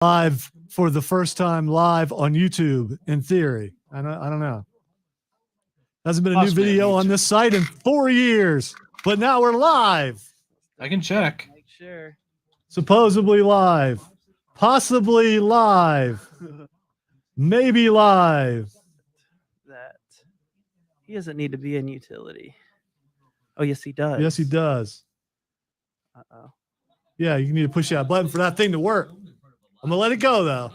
live for the first time live on YouTube in theory. I don't know. Hasn't been a new video on this site in 4 years, but now we're live. I can check. Make sure. Supposedly live, possibly live, maybe live. That he doesn't need to be in utility. Oh, yes, he does. Yes, he does. Uh-oh. Yeah, you need to push that button for that thing to work. I'm gonna let it go though.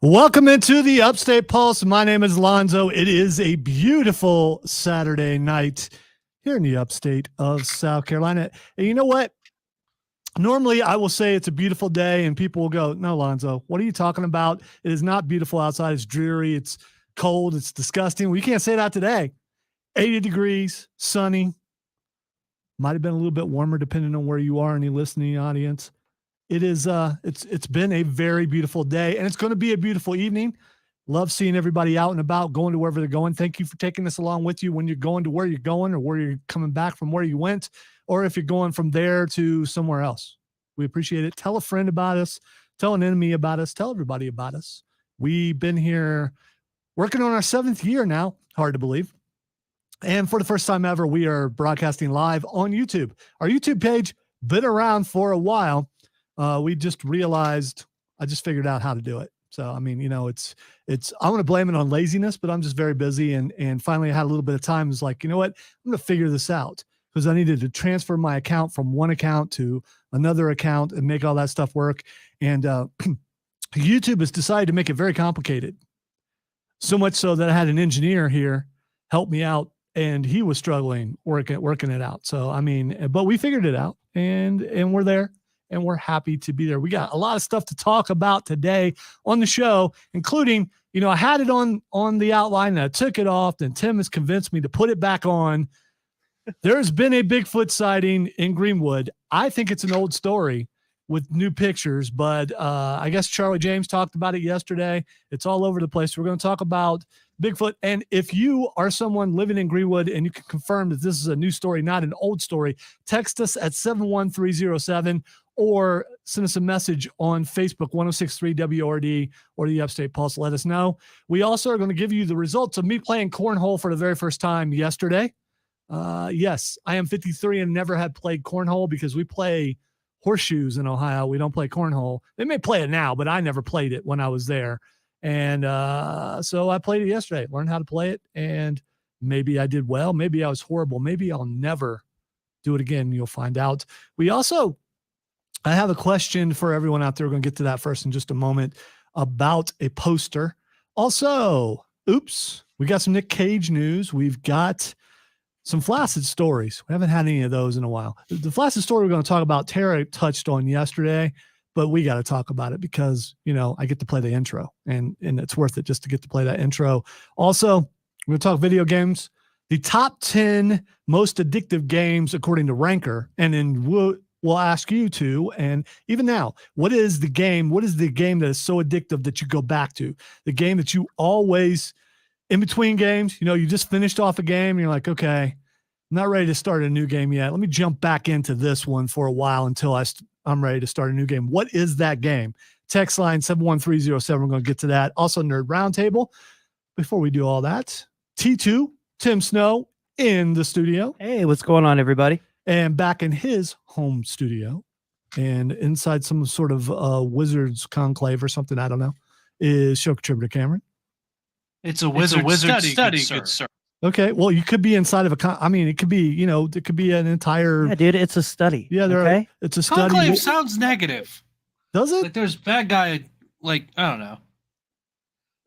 Welcome into the Upstate Pulse. My name is Lonzo. It is a beautiful Saturday night here in the upstate of South Carolina. And you know what? Normally I will say it's a beautiful day and people will go, no, Lonzo, what are you talking about? It is not beautiful outside. It's dreary. It's cold. It's disgusting. Well, you can't say that today. 80 degrees, sunny. Might have been a little bit warmer depending on where you are in the listening audience. It is it's been a very beautiful day and it's going to be a beautiful evening. Love seeing everybody out and about, going to wherever they're going. Thank you for taking us along with you when you're going to where you're going or where you're coming back from where you went, or if you're going from there to somewhere else. We appreciate it. Tell a friend about us, tell an enemy about us, tell everybody about us. We've been here working on our 7th year now, hard to believe. And for the first time ever, we are broadcasting live on YouTube. Our YouTube page been around for a while. We just realized, I just figured out how to do it. So, I mean, you know, I want to blame it on laziness, but I'm just very busy. And finally I had a little bit of time. It's like, you know what, I'm going to figure this out because I needed to transfer my account from one account to another account and make all that stuff work. And YouTube has decided to make it very complicated. So much so that I had an engineer here help me out and he was struggling working it out. So, I mean, but we figured it out and we're there. And we're happy to be there. We got a lot of stuff to talk about today on the show, including, you know, I had it on the outline and I took it off. And Tim has convinced me to put it back on. There's been a Bigfoot sighting in Greenwood. I think it's an old story with new pictures, but I guess Charlie James talked about it yesterday. It's all over the place. We're going to talk about Bigfoot. And if you are someone living in Greenwood and you can confirm that this is a new story, not an old story, text us at 71307 or send us a message on Facebook, 1063 WRD or the Upstate Pulse. Let us know. We also are going to give you the results of me playing cornhole for the very first time yesterday. Yes, I am 53 and never had played cornhole because we play horseshoes in Ohio. We don't play cornhole. They may play it now, but I never played it when I was there. And so I played it yesterday, learned how to play it, and maybe I did well. Maybe I was horrible. Maybe I'll never do it again. You'll find out. I have a question for everyone out there. We're going to get to that first in just a moment about a poster. Also, we got some Nick Cage news. We've got some Flaccid stories. We haven't had any of those in a while. The Flaccid story we're going to talk about, Tara touched on yesterday, but we got to talk about it because, you know, I get to play the intro and it's worth it just to get to play that intro. Also, we're going to talk video games, the top 10 most addictive games according to Ranker. And then we'll ask you to, and even now, what is the game that is so addictive that you go back to? The game that you always, in between games, you know, you just finished off a game and you're like, okay, I'm not ready to start a new game yet. Let me jump back into this one for a while until I'm ready to start a new game. What is that game? Text line 71307. We're going to get to that. Also, Nerd Roundtable. Before we do all that, T2, Tim Snow in the studio. Hey, what's going on, everybody? And back in his home studio and inside some sort of Wizards conclave or something, I don't know, is show contributor Cameron. It's a wizard study, good sir. Okay, well, you could be inside of it could be, you know, it could be an entire. Yeah, dude, it's a study. Yeah, it's a study. Conclave sounds negative. Does it? Like there's bad guy, like, I don't know.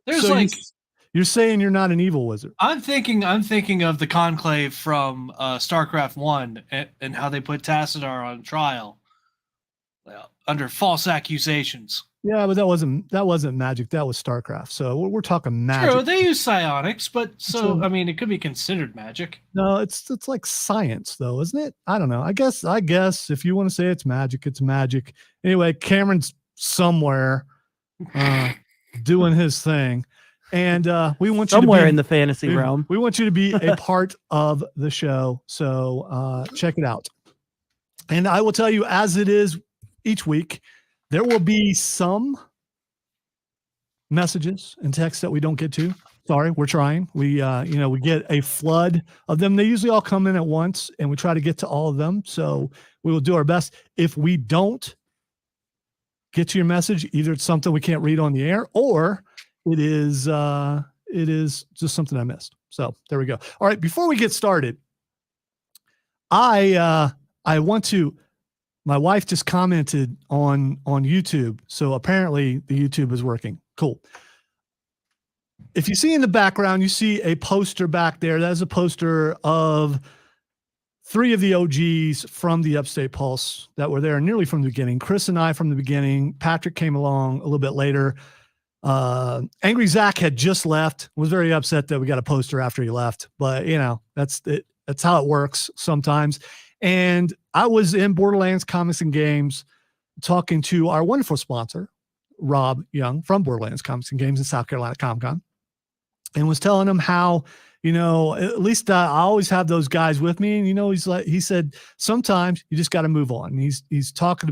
There's so you're saying you're not an evil wizard. I'm thinking of the Conclave from StarCraft 1 and how they put Tassadar on trial under false accusations. Yeah, but that wasn't magic. That was StarCraft. So we're talking magic. True, they use psionics, but So- I mean, it could be considered magic. No, it's like science though, isn't it? I don't know. I guess if you want to say it's magic, it's magic. Anyway, Cameron's somewhere doing his thing. And we want Somewhere you to be in the fantasy realm. We want you to be a part of the show. So check it out. And I will tell you, as it is each week, there will be some messages and texts that we don't get to. Sorry, we're trying. We get a flood of them. They usually all come in at once, and we try to get to all of them. So we will do our best. If we don't get to your message, either it's something we can't read on the air, or it is just something I missed. So there we go. All right, before we get started, I want to. My wife just commented on YouTube, so apparently the YouTube is working. Cool. If you see in the background, you see a poster back there. That is a poster of 3 of the OGs from the Upstate Pulse that were there nearly from the beginning. Chris and I from the beginning. Patrick came along a little bit later. Angry Zach had just left. Was very upset that we got a poster after he left, but that's it. That's how it works sometimes. And I was in Borderlands Comics and Games talking to our wonderful sponsor, Rob Young from Borderlands Comics and Games in South Carolina Comic-Con, and was telling him how, at least I always have those guys with me. And, he said, sometimes you just got to move on. And he's talked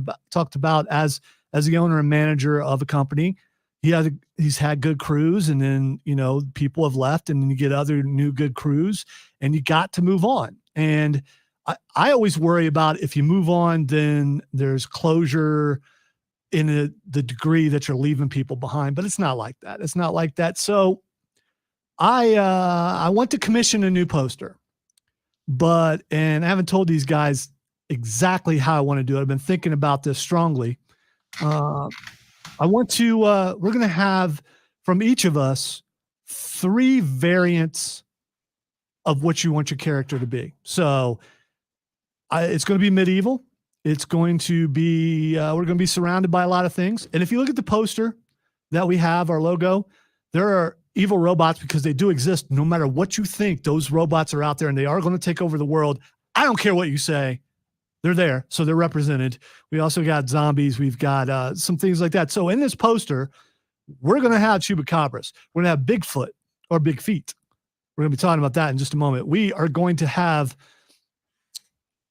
about as the owner and manager of a company, he's had good crews, and then, people have left, and then you get other new good crews, and you got to move on. And I always worry about if you move on, then there's closure in the degree that you're leaving people behind, but it's not like that. It's not like that. So I want to commission a new poster, and I haven't told these guys exactly how I want to do it. I've been thinking about this strongly. I want to, we're going to have from each of us 3 variants of what you want your character to be. So it's going to be medieval. It's going to be, we're going to be surrounded by a lot of things. And if you look at the poster that we have, our logo, there are evil robots because they do exist. No matter what you think, those robots are out there and they are going to take over the world. I don't care what you say. They're there. So they're represented. We also got zombies. We've got some things like that. So in this poster, we're going to have chupacabras. We're going to have Bigfoot or Big Feet. We're going to be talking about that in just a moment. We are going to have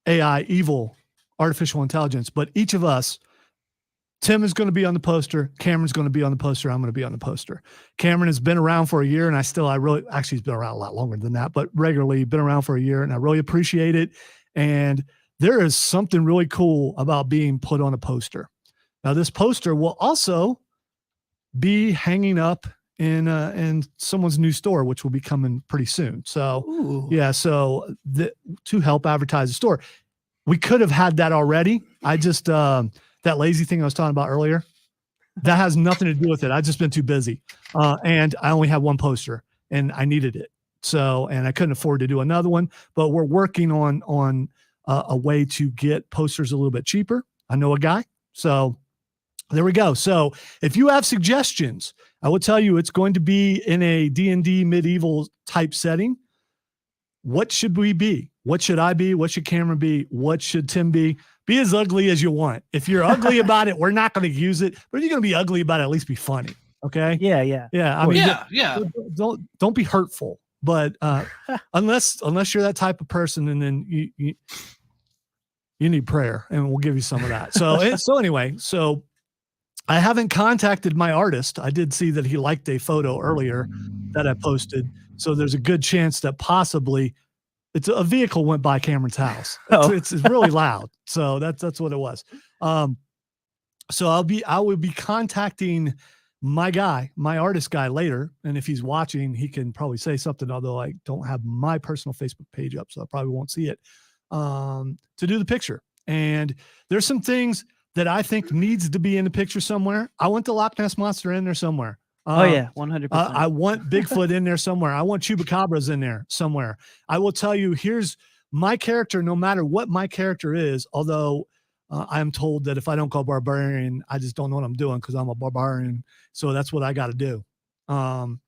AI, evil, artificial intelligence, but each of us, Tim is going to be on the poster. Cameron's going to be on the poster. I'm going to be on the poster. Cameron has been around for a year, and he's been around a lot longer than that, but regularly been around for a year, and I really appreciate it. And there is something really cool about being put on a poster. Now, this poster will also be hanging up in someone's new store, which will be coming pretty soon. So, Ooh. yeah, so to help advertise the store. We could have had that already. I just, that lazy thing I was talking about earlier, that has nothing to do with it. I've just been too busy. And I only had one poster and I needed it. So, and I couldn't afford to do another one, but we're working on a way to get posters a little bit cheaper. I know a guy. So there we go. So if you have suggestions, I will tell you it's going to be in a D&D medieval type setting. What should we be? What should I be? What should Cameron be? What should Tim be? Be as ugly as you want. If you're ugly about it, we're not going to use it. But if you're going to be ugly about it, at least be funny. Okay? Yeah. Yeah. I mean, yeah. Don't be hurtful. But unless you're that type of person, and then you need prayer, and we'll give you some of that. So anyway, I haven't contacted my artist. I did see that he liked a photo earlier that I posted. So there's a good chance that possibly a vehicle went by Cameron's house. It's really loud. So that's what it was. So I will be contacting my artist guy later. And if he's watching, he can probably say something, although I don't have my personal Facebook page up, so I probably won't see it, to do the picture. And there's some things that I think needs to be in the picture somewhere. I want the Loch Ness Monster in there somewhere. Oh yeah, 100%. I want Bigfoot in there somewhere. I want chupacabras in there somewhere. I will tell you, here's my character, no matter what my character is, although I am told that if I don't go barbarian, I just don't know what I'm doing because I'm a barbarian. So that's what I got to do. So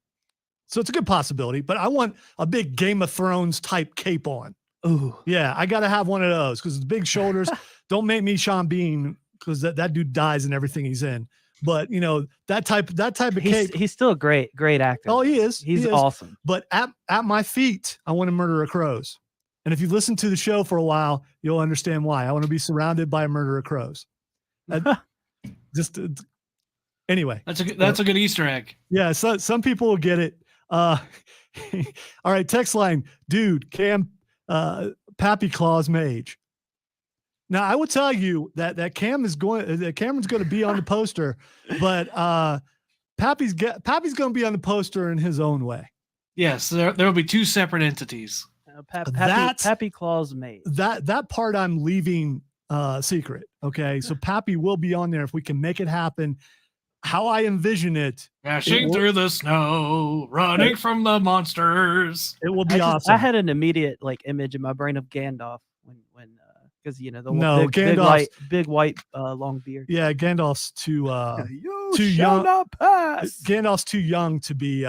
it's a good possibility, but I want a big Game of Thrones type cape on. Ooh. Yeah, I got to have one of those because the big shoulders. Don't make me Sean Bean because that dude dies in everything he's in. But you know that type of cape. He's still a great actor. Oh, he is. He's He is. awesome. But at my feet, I want to murder of crows. And if you've listened to the show for a while, you'll understand why. I want to be surrounded by a murder of crows. Anyway, That's a good Easter egg. Yeah, so some people will get it. All right, text line, dude, Cam, Pappy Claus Mage. Now I will tell you that Cameron's going to be on the poster, but Pappy's going to be on the poster in his own way. Yes, there will be two separate entities. Pappy Claus Mage. That part I'm leaving secret. Okay, so Pappy will be on there if we can make it happen. How I envision it, Dashing through the snow, running from the monsters. It will be awesome. I had an immediate image in my brain of Gandalf when because big white long beard. Yeah, Gandalf's too too young. Not pass. Gandalf's too young to be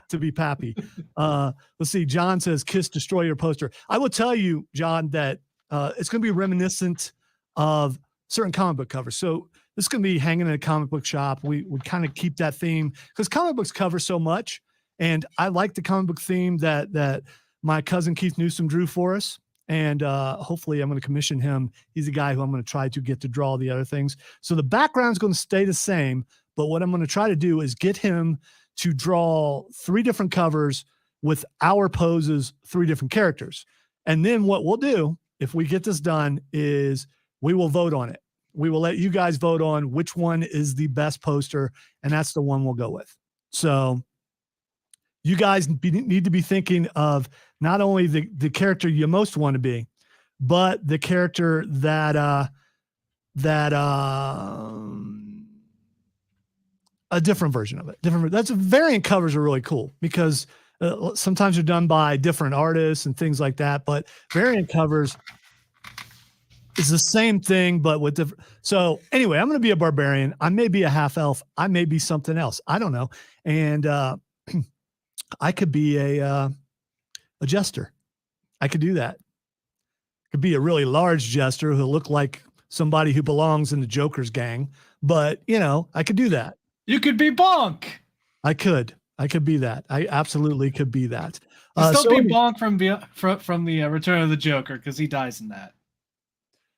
to be Pappy. Let's see. John says, "Kiss Destroy Your" poster. I will tell you, John, that it's going to be reminiscent of certain comic book covers. So this is going to be hanging in a comic book shop. We would kind of keep that theme because comic books cover so much, and I like the comic book theme that my cousin Keith Newsom drew for us. And hopefully I'm going to commission him. He's a guy who I'm going to try to get to draw the other things. So the background is going to stay the same, but what I'm going to try to do is get him to draw 3 different covers with our poses, 3 different characters. And then what we'll do, if we get this done, is we will vote on it. We will let you guys vote on which one is the best poster, and that's the one we'll go with. So you guys need to be thinking of not only the character you most want to be, but the character that a different version of it. That's variant covers are really cool because sometimes they're done by different artists and things like that. But variant covers is the same thing, but with different. So anyway, I'm going to be a barbarian. I may be a half elf. I may be something else. I don't know. And I could be a jester. I could do that. Could be a really large jester who look like somebody who belongs in the Joker's gang. But I could do that. You could be Bonk. I could be that. I absolutely could be that. Still be Bonk from the Return of the Joker because he dies in that.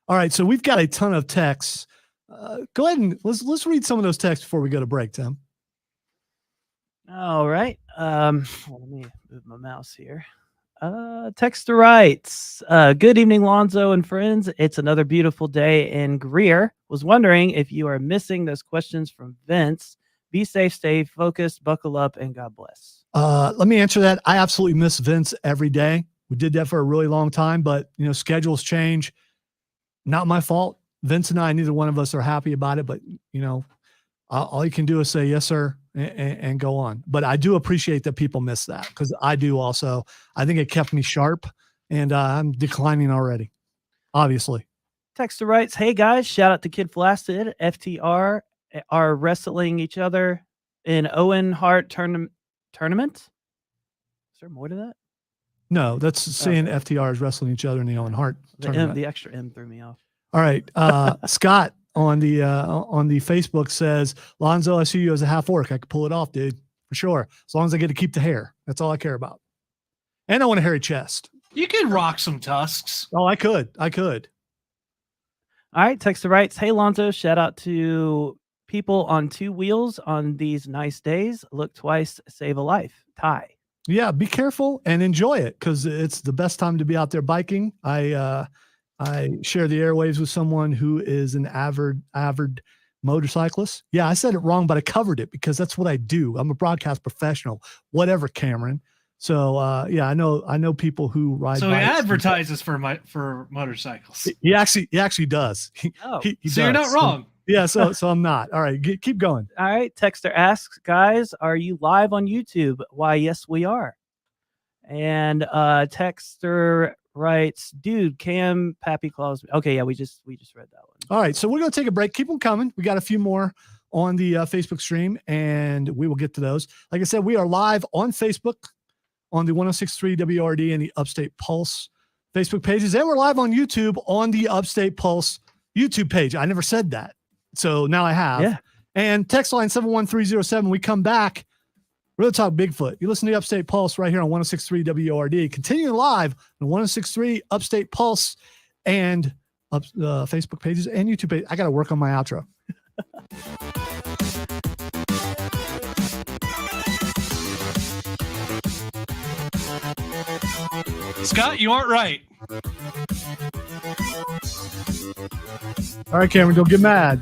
All right, so we've got a ton of texts. Go ahead and let's read some of those texts before we go to break, Tim. All right. Let me move my mouse here. Texter writes, good evening, Lonzo and friends. It's another beautiful day in Greer. Was wondering if you are missing those questions from Vince. Be safe, stay focused, buckle up, and God bless. Let me answer that. I absolutely miss Vince every day. We did that for a really long time, but schedules change. Not my fault. Vince and I, neither one of us are happy about it, but all you can do is say yes, sir, and go on. But I do appreciate that people miss that because I do also. I think it kept me sharp, and I'm declining already, obviously. Texter writes, hey guys, shout out to Kid Flaccid. FTR are wrestling each other in Owen Hart tournament. Is there more to that? No, that's saying FTR is wrestling each other in the Owen Hart tournament. The extra M threw me off. All right. Scott on the Facebook says, Lonzo, I see you as a half orc. I could pull it off, dude, for sure. As long as I get to keep the hair. That's all I care about. And I want a hairy chest. You could rock some tusks. Oh, I could. All right. Texter writes, hey, Lonzo, shout out to people on 2 wheels on these nice days. Look twice, save a life. Ty. Yeah, be careful and enjoy it because it's the best time to be out there biking. I share the airwaves with someone who is an avid motorcyclist. Yeah, I said it wrong, but I covered it because that's what I do. I'm a broadcast professional, whatever, Cameron. So yeah, I know people who ride. So he advertises for motorcycles. He actually does. He so does. You're not wrong. Yeah, so I'm not. All right, keep going. All right, Texter asks, guys, are you live on YouTube? Why, yes, we are. And Texter writes, dude, Cam Pappy Claus. Okay, yeah, we just read that one. All right, so we're going to take a break. Keep them coming. We got a few more on the Facebook stream, and we will get to those. Like I said, we are live on Facebook on the 106.3 WRD and the Upstate Pulse Facebook pages, and we're live on YouTube on the Upstate Pulse YouTube page. I never said that, so now I have. Yeah. And text line 71307. We come back. We're going to talk Bigfoot. You listen to the Upstate Pulse right here on 106.3 WRD. Continuing live on 106.3 Upstate Pulse and Facebook pages and YouTube page. I got to work on my outro. Scott, you aren't right. All right, Cameron, don't get mad.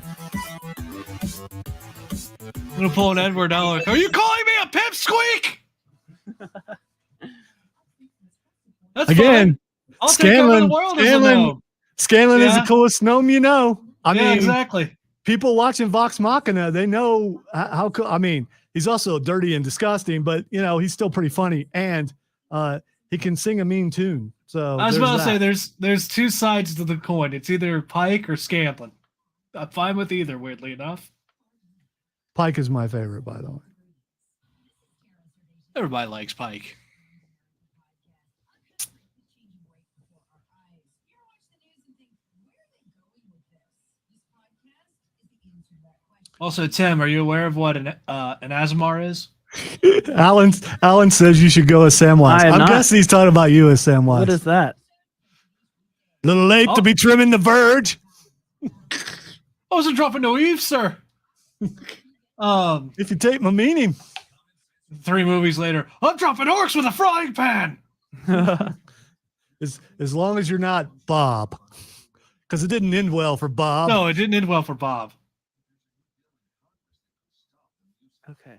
I'm gonna pull an Edward Alec. Are you calling me a pipsqueak? That's Again, fine. I'll take over the world as a gnome. Scanlan is the Yeah. coolest gnome you know. I Yeah, mean, exactly. people watching Vox Machina, they know how cool. I mean, he's also dirty and disgusting, but he's still pretty funny, and he can sing a mean tune. So I was there's about to say that. there's two sides to the coin. It's either Pike or Scanlan. I'm fine with either, weirdly enough. Pike is my favorite, by the way. Everybody likes Pike. Also, Tim, are you aware of what an Azamar is? Alan says you should go as Samwise. I am I'm not. guessing he's talking about you as Samwise. What is that? Little late to be trimming the verge. I wasn't dropping no eaves, sir. If you take my meaning. 3 movies later, I'm dropping orcs with a frying pan. As long as you're not Bob. Because it didn't end well for Bob. No, it didn't end well for Bob. Okay.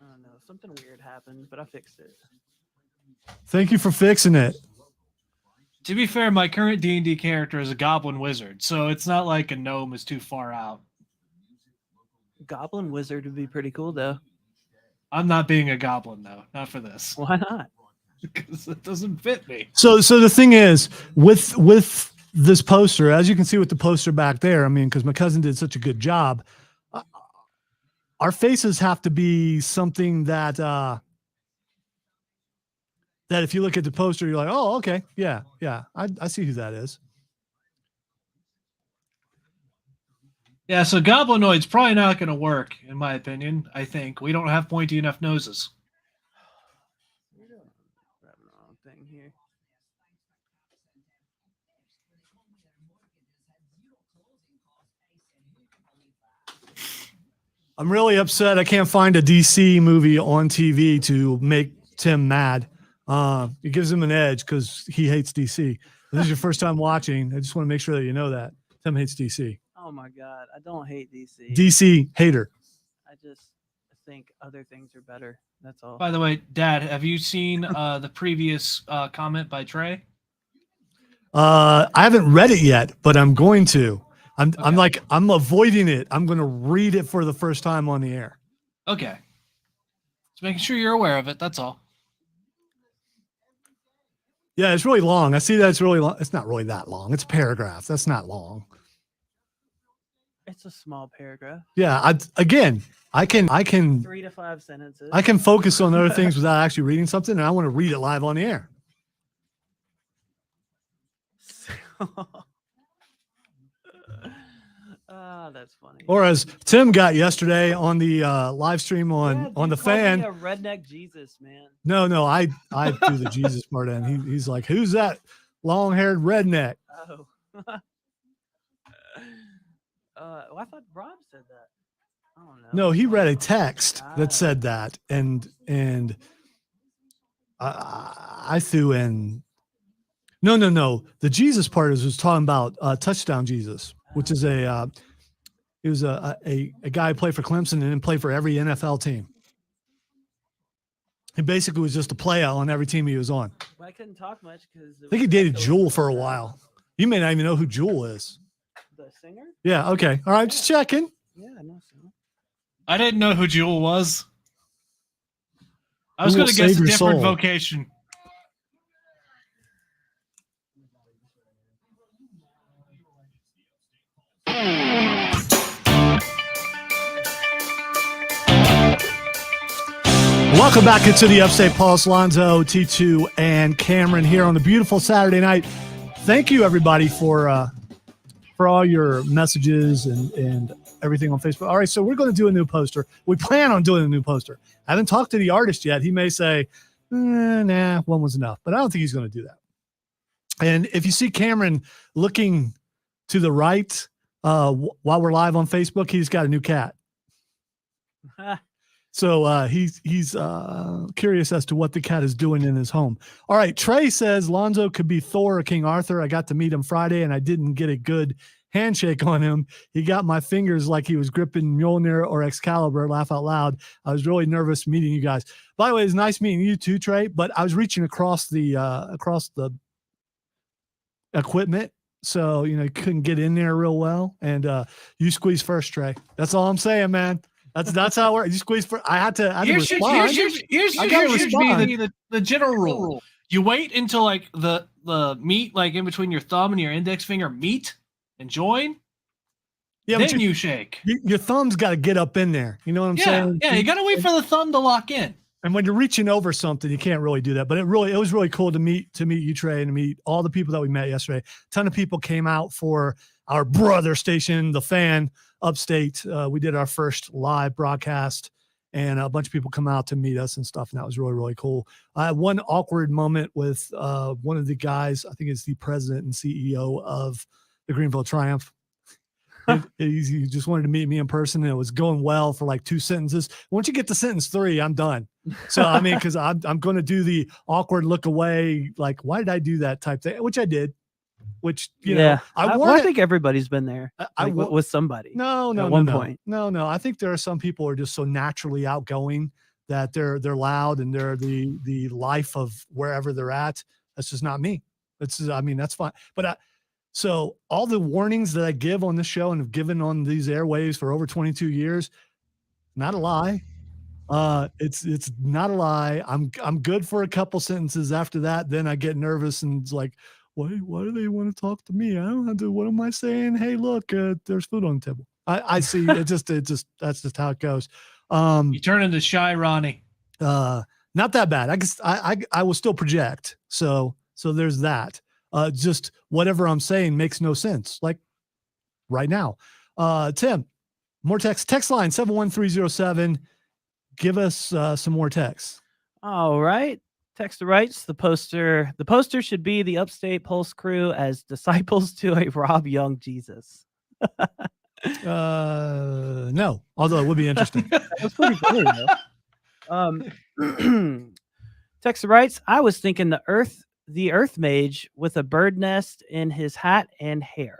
Oh no, something weird happened, but I fixed it. Thank you for fixing it. To be fair, my current D&D character is a goblin wizard, so it's not like a gnome is too far out. Goblin Wizard would be pretty cool though. I'm not being a goblin, though. Not for this. Why not? Because it doesn't fit me. So the thing is, with this poster, as you can see with the poster back there, I mean, because my cousin did such a good job, our faces have to be something that that if you look at the poster, you're like, oh, okay, yeah, I see who that is. Yeah, so Goblinoid's probably not going to work, in my opinion. I think we don't have pointy enough noses. Grabbing the wrong thing here. I'm really upset. I can't find a DC movie on TV to make Tim mad. It gives him an edge because he hates DC. If this is your first time watching, I just want to make sure that you know that Tim hates DC. Oh my god, I don't hate DC. DC hater. I just think other things are better. That's all. By the way, Dad, have you seen the previous comment by Trey? I haven't read it yet, but I'm going to. I'm Okay. I'm avoiding it. I'm going to read it for the first time on the air. Okay. Just making sure you're aware of it, that's all. Yeah, it's really long. I see that it's really long. It's not really that long. It's a paragraph. That's not long. It's a small paragraph. Yeah, I can 3 to 5 sentences. I can focus on other things without actually reading something, and I want to read it live on the air. That's funny. Or as Tim got yesterday on the live stream on the dude called me fan. a redneck Jesus, man. No, I do the Jesus part, and he's like, "Who's that long-haired redneck?" Oh. Well, I thought Rob said that. I don't know. No, he read a text that said that, and I threw in. No. The Jesus part was talking about touchdown Jesus, which is he was a guy who played for Clemson and then played for every NFL team. He basically was just a player on every team he was on. Well, I couldn't talk much because I think he dated Jewel for a while. You may not even know who Jewel is. The singer? Yeah. Okay. All right. Just checking. Yeah, I know so. I didn't know who Jewel was. I was Who will going to guess save a your different soul? vocation. Welcome back into the Upstate Pulse. Lonzo, T2, and Cameron here on a beautiful Saturday night. Thank you, everybody, for all your messages and everything on Facebook. All right, so we're going to do a new poster. We plan on doing a new poster. I haven't talked to the artist yet. He may say, nah, one was enough, but I don't think he's going to do that. And if you see Cameron looking to the right while we're live on Facebook, he's got a new cat. So he's curious as to what the cat is doing in his home. All right, Trey says Lonzo could be Thor or King Arthur. I got to meet him Friday, and I didn't get a good handshake on him. He got my fingers like he was gripping Mjolnir or Excalibur. Laugh out loud. I was really nervous meeting you guys. By the way, it's nice meeting you too, Trey. But I was reaching across the equipment, so you couldn't get in there real well. And you squeeze first, Trey. That's all I'm saying, man. That's how it works. You squeeze first. I had to respond. Here's the general rule. You wait until like the meat, like in between your thumb and your index finger, meet and join. Yeah, then you shake. Your thumb's got to get up in there. You know what I'm saying? Yeah, you got to wait for the thumb to lock in. And when you're reaching over something, you can't really do that. But it was really cool to meet you, Trey, and to meet all the people that we met yesterday. A ton of people came out for our brother station, The Fan, Upstate. We did our first live broadcast, and a bunch of people come out to meet us and stuff, and that was really, really cool. I had one awkward moment with one of the guys. I think it's the president and CEO of the Greenville Triumph. He just wanted to meet me in person, and it was going well for like 2 sentences. Once you get to sentence 3, I'm done. So I mean, because I'm going to do the awkward look away, like why did I do that type thing, which I did. Which I think everybody's been there with somebody. No, at one point. No. I think there are some people who are just so naturally outgoing that they're loud and they're the life of wherever they're at. That's just not me. That's fine. But so all the warnings that I give on this show and have given on these airwaves for over 22 years, not a lie. It's not a lie. I'm good for a couple sentences. After that, then I get nervous and it's like, why do they want to talk to me? I don't have to. What am I saying? Hey, look, there's food on the table. I see. It just that's just how it goes. You turn into shy Ronnie. Not that bad. I guess I will still project. So there's that. Just whatever I'm saying makes no sense. Like right now. Tim, more text line 71307. Give us some more text. All right. Texter writes, the poster should be the Upstate Pulse crew as disciples to a Rob Young Jesus. No, although it would be interesting. That's pretty funny, though. Texter writes, I was thinking the Earth Mage with a bird nest in his hat and hair.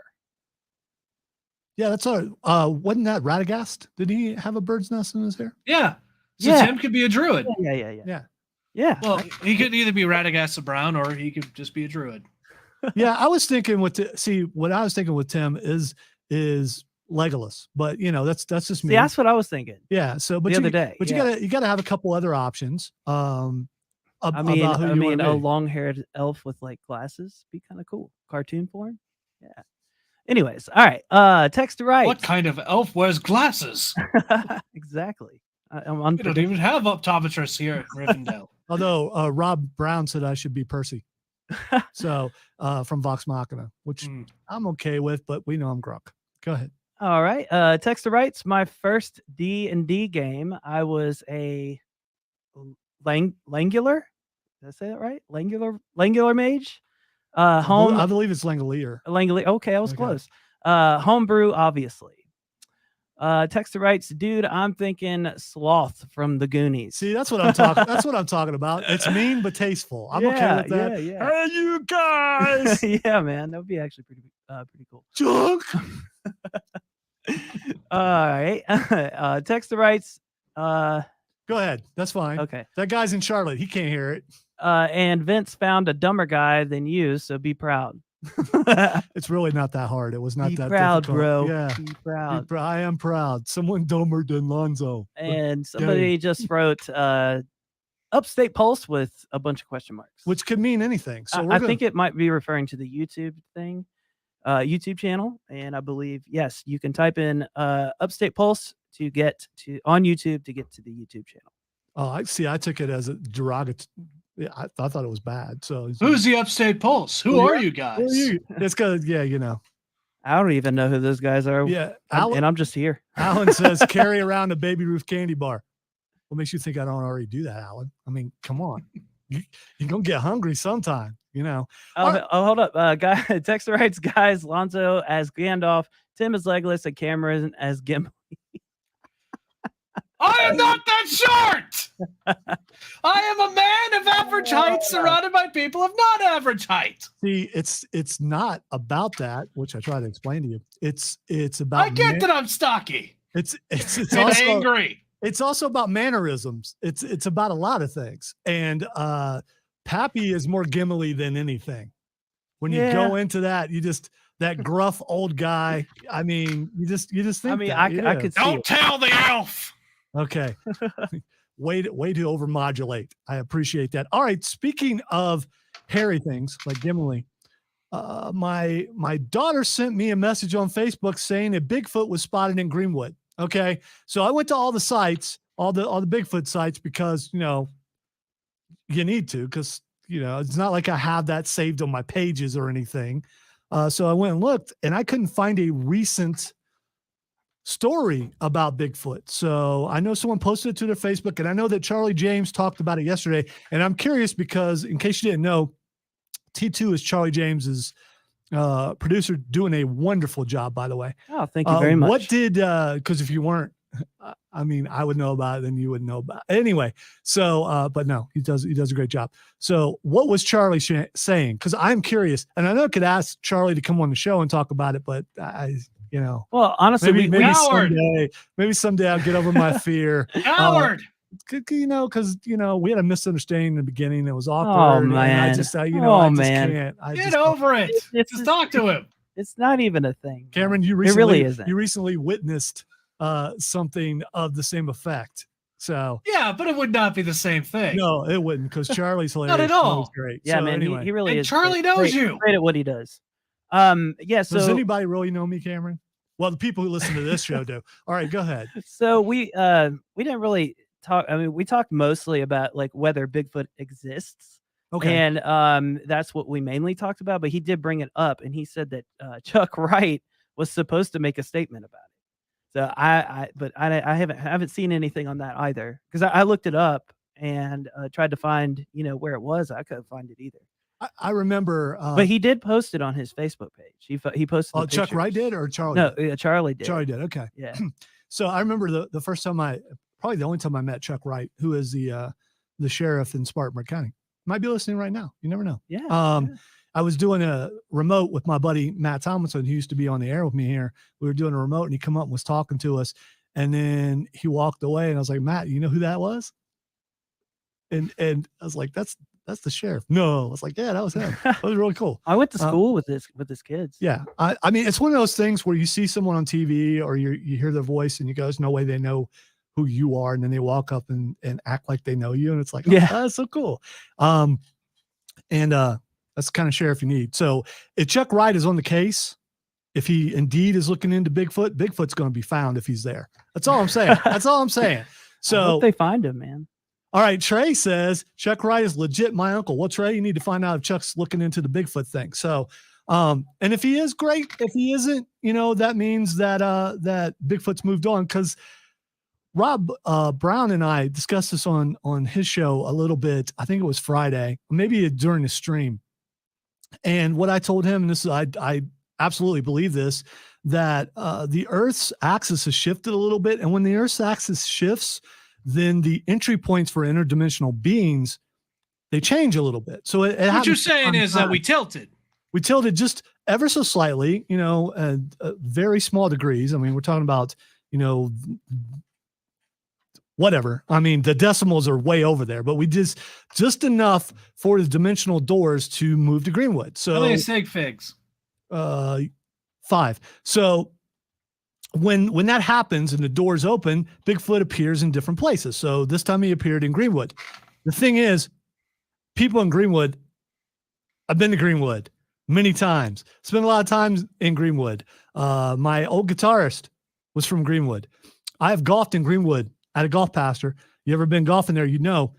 Yeah, that's wasn't that Radagast? Did he have a bird's nest in his hair? Yeah. So Tim could be a druid. Yeah. Well, he could either be Radagast the Brown or he could just be a druid. Yeah, I was thinking what I was thinking with Tim is Legolas, but that's just me. See, that's what I was thinking. Yeah. So, but the other day, but you gotta have a couple other options. I mean, a long-haired elf with like glasses be kind of cool. Cartoon form. Yeah. Anyways, all right. Text to write. What kind of elf wears glasses? Exactly. We don't even have optometrists here at Rivendell. Although Rob Brown said I should be Percy. So from Vox Machina, which I'm okay with, but we know I'm Grok. Go ahead. All right. Texter writes, my first D&D game, I was a Langular. Did I say that right? Langular mage. I believe it's Langolier. Langolier. Okay, I was close. Homebrew, obviously. Texter writes, dude, I'm thinking Sloth from the Goonies. See, that's what I'm talking. That's what I'm talking about. It's mean but tasteful. I'm okay with that. Yeah. Hey, you guys. Yeah, man, that would be actually pretty cool. Junk. All right. Texter writes, go ahead. That's fine. Okay. That guy's in Charlotte. He can't hear it. And Vince found a dumber guy than you, so be proud. It's really not that hard. It was not that proud, difficult. bro. Yeah. Be proud. I am proud. Someone dumber than Lonzo. And somebody just wrote Upstate Pulse with a bunch of question marks, which could mean anything. So I think it might be referring to the YouTube thing, YouTube channel. And I believe, yes, you can type in Upstate Pulse on YouTube to get to the YouTube channel. Oh, I see. I took it as a derogatory. Yeah, I thought it was bad. So who's the Upstate Pulse? Who are you guys? Who are you? It's because I don't even know who those guys are. Yeah, and I'm just here. Alan says carry around a Baby Ruth candy bar. What makes you think I don't already do that, Alan? I mean, come on. You're gonna get hungry sometime, Oh, hold up. Texter writes, guys, Lonzo as Gandalf, Tim as Legolas, and Cameron as Gimli. I am not that short. I am a man of average height surrounded by people of not average height. See, it's not about that, which I try to explain to you. It's about. I get that I'm stocky. It's also angry. It's also about mannerisms. It's about a lot of things. And Pappy is more Gimli than anything. When you go into that, that gruff old guy. I mean, you just think. I mean, I could see. Don't tell the elf. Okay. way to overmodulate. I appreciate that. All right. Speaking of hairy things like Gimli, my daughter sent me a message on Facebook saying a Bigfoot was spotted in Greenwood. Okay. So I went to all the sites, all the Bigfoot sites, because, you need to, because, it's not like I have that saved on my pages or anything. So I went and looked, and I couldn't find a recent story about Bigfoot. So I know someone posted it to their Facebook, and I know that Charlie James talked about it yesterday. And I'm curious because, in case you didn't know, T2 is Charlie James's producer, doing a wonderful job, by the way. Oh, thank you very much. What did, because if you weren't, I mean, I would know about it, then you would know about it. Anyway. So, but no, he does a great job. So what was Charlie saying? Because I'm curious, and I know I could ask Charlie to come on the show and talk about it, but well, honestly, maybe someday I'll get over my fear. Howard. Because we had a misunderstanding in the beginning. It was awkward. Oh man! And I just, can't. Get over it. Just talk to him. It's not even a thing. Cameron, you recently witnessed something of the same effect. So yeah, but it would not be the same thing. No, it wouldn't, because Charlie's hilarious. Not at all. Charlie's great. Yeah, so, man, anyway. he really is. Charlie knows you. Great at what he does. Yeah. So does anybody really know me, Cameron? Well, the people who listen to this show do. All right, go ahead. So we didn't really talk. I mean, we talked mostly about like whether Bigfoot exists. Okay. And that's what we mainly talked about. But he did bring it up, and he said that Chuck Wright was supposed to make a statement about it. So I haven't seen anything on that either, because I looked it up and tried to find where it was. I couldn't find it either. I remember, but he did post it on his Facebook page. He posted. Oh, Chuck Wright did, or Charlie? No, Charlie did. Charlie did. Okay. Yeah. So I remember the first time probably the only time I met Chuck Wright, who is the sheriff in Spartanburg County. Might be listening right now. You never know. Yeah. I was doing a remote with my buddy Matt Tomlinson, who used to be on the air with me here. We were doing a remote, and he come up and was talking to us, and then he walked away, and I was like, Matt, you know who that was? And I was like, that's the sheriff. No, I was like, yeah, that was him. That was really cool. I went to school with his kids. Yeah. I mean, it's one of those things where you see someone on TV, or you hear their voice, and you go, there's no way they know who you are. And then they walk up and act like they know you. And it's like, oh, yeah, that's so cool. That's the kind of sheriff you need. So if Chuck Wright is on the case, if he indeed is looking into Bigfoot's going to be found if he's there. That's all I'm saying. That's all I'm saying. So I hope they find him, man. All right. Trey says Chuck Wright is legit my uncle. Well, Trey, you need to find out if Chuck's looking into the Bigfoot thing. So, and if he is, great. If he isn't, that means that Bigfoot's moved on, because Rob Brown and I discussed this on his show a little bit. I think it was Friday, maybe during the stream. And what I told him, and this is, I absolutely believe this, that the Earth's axis has shifted a little bit. And when the Earth's axis shifts, then the entry points for interdimensional beings, they change a little bit. So what you're saying is that we tilted. We tilted just ever so slightly, very small degrees. I mean, we're talking about, whatever. I mean, the decimals are way over there, but we just enough for the dimensional doors to move to Greenwood. So how many sig figs? 5. So when that happens and the doors open, Bigfoot appears in different places. So this time he appeared in Greenwood. The thing is, people in Greenwood, I've been to Greenwood many times, spent a lot of time in Greenwood. My old guitarist was from Greenwood. I have golfed in Greenwood at a golf pasture. You ever been golfing there? You know,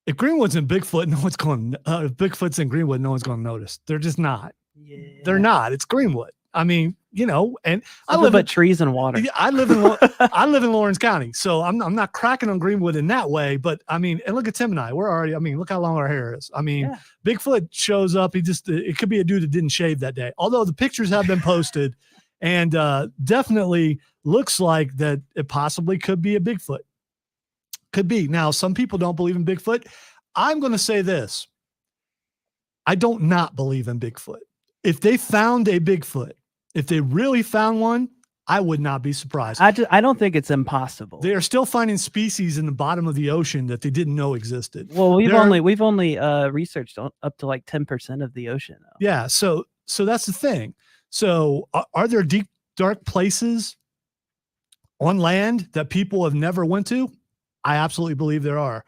if Greenwood's in Bigfoot, no one's going. If Bigfoot's in Greenwood, no one's going to notice. They're just not. Yeah. They're not. It's Greenwood. I mean, you know, and I live but trees and water. I live in Lawrence County, so I'm not cracking on Greenwood in that way. But I mean, and look at Tim and I. We're already. I mean, look how long our hair is. I mean, Bigfoot shows up. It could be a dude that didn't shave that day. Although the pictures have been posted, and definitely looks like that it possibly could be a Bigfoot. Could be. Now, some people don't believe in Bigfoot. I'm going to say this. I don't not believe in Bigfoot. If they found a Bigfoot, if they really found one, I would not be surprised. I don't think it's impossible. They are still finding species in the bottom of the ocean that they didn't know existed. Well, we've only researched up to like 10% of the ocean. Though. Yeah. So that's the thing. So are there deep, dark places on land that people have never went to? I absolutely believe there are.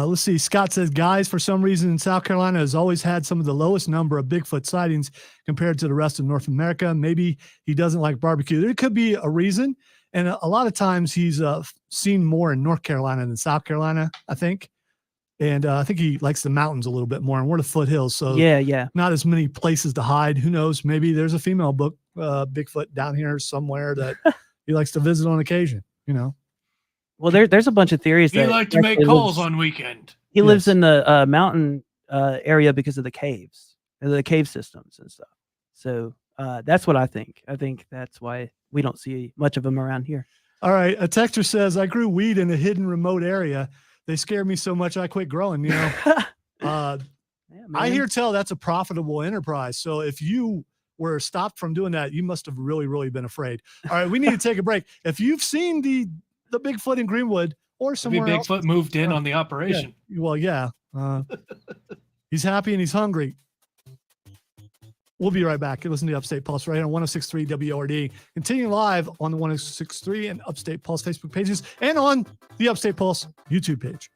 Let's see. Scott says, guys, for some reason, South Carolina has always had some of the lowest number of Bigfoot sightings compared to the rest of North America. Maybe he doesn't like barbecue. There could be a reason. And a lot of times he's seen more in North Carolina than South Carolina, I think. And I think he likes the mountains a little bit more. And we're the foothills. So not as many places to hide. Who knows? Maybe there's a female Bigfoot down here somewhere that he likes to visit on occasion, you know. Well, there's a bunch of theories. He like to make calls on weekend. He lives in the mountain area because of the caves, the cave systems and stuff. So that's what I think. I think that's why we don't see much of them around here. All right. A texter says, I grew weed in a hidden remote area. They scared me so much I quit growing, you know. I hear tell that's a profitable enterprise. So if you were stopped from doing that, you must have really, really been afraid. All right. We need to take a break. If you've seen the Bigfoot in Greenwood or somewhere else. Bigfoot moved in on the operation. Yeah. Well, yeah. He's happy and he's hungry. We'll be right back. Listen to the Upstate Pulse right on 106.3 WORD. Continue live on the 106.3 and Upstate Pulse Facebook pages and on the Upstate Pulse YouTube page.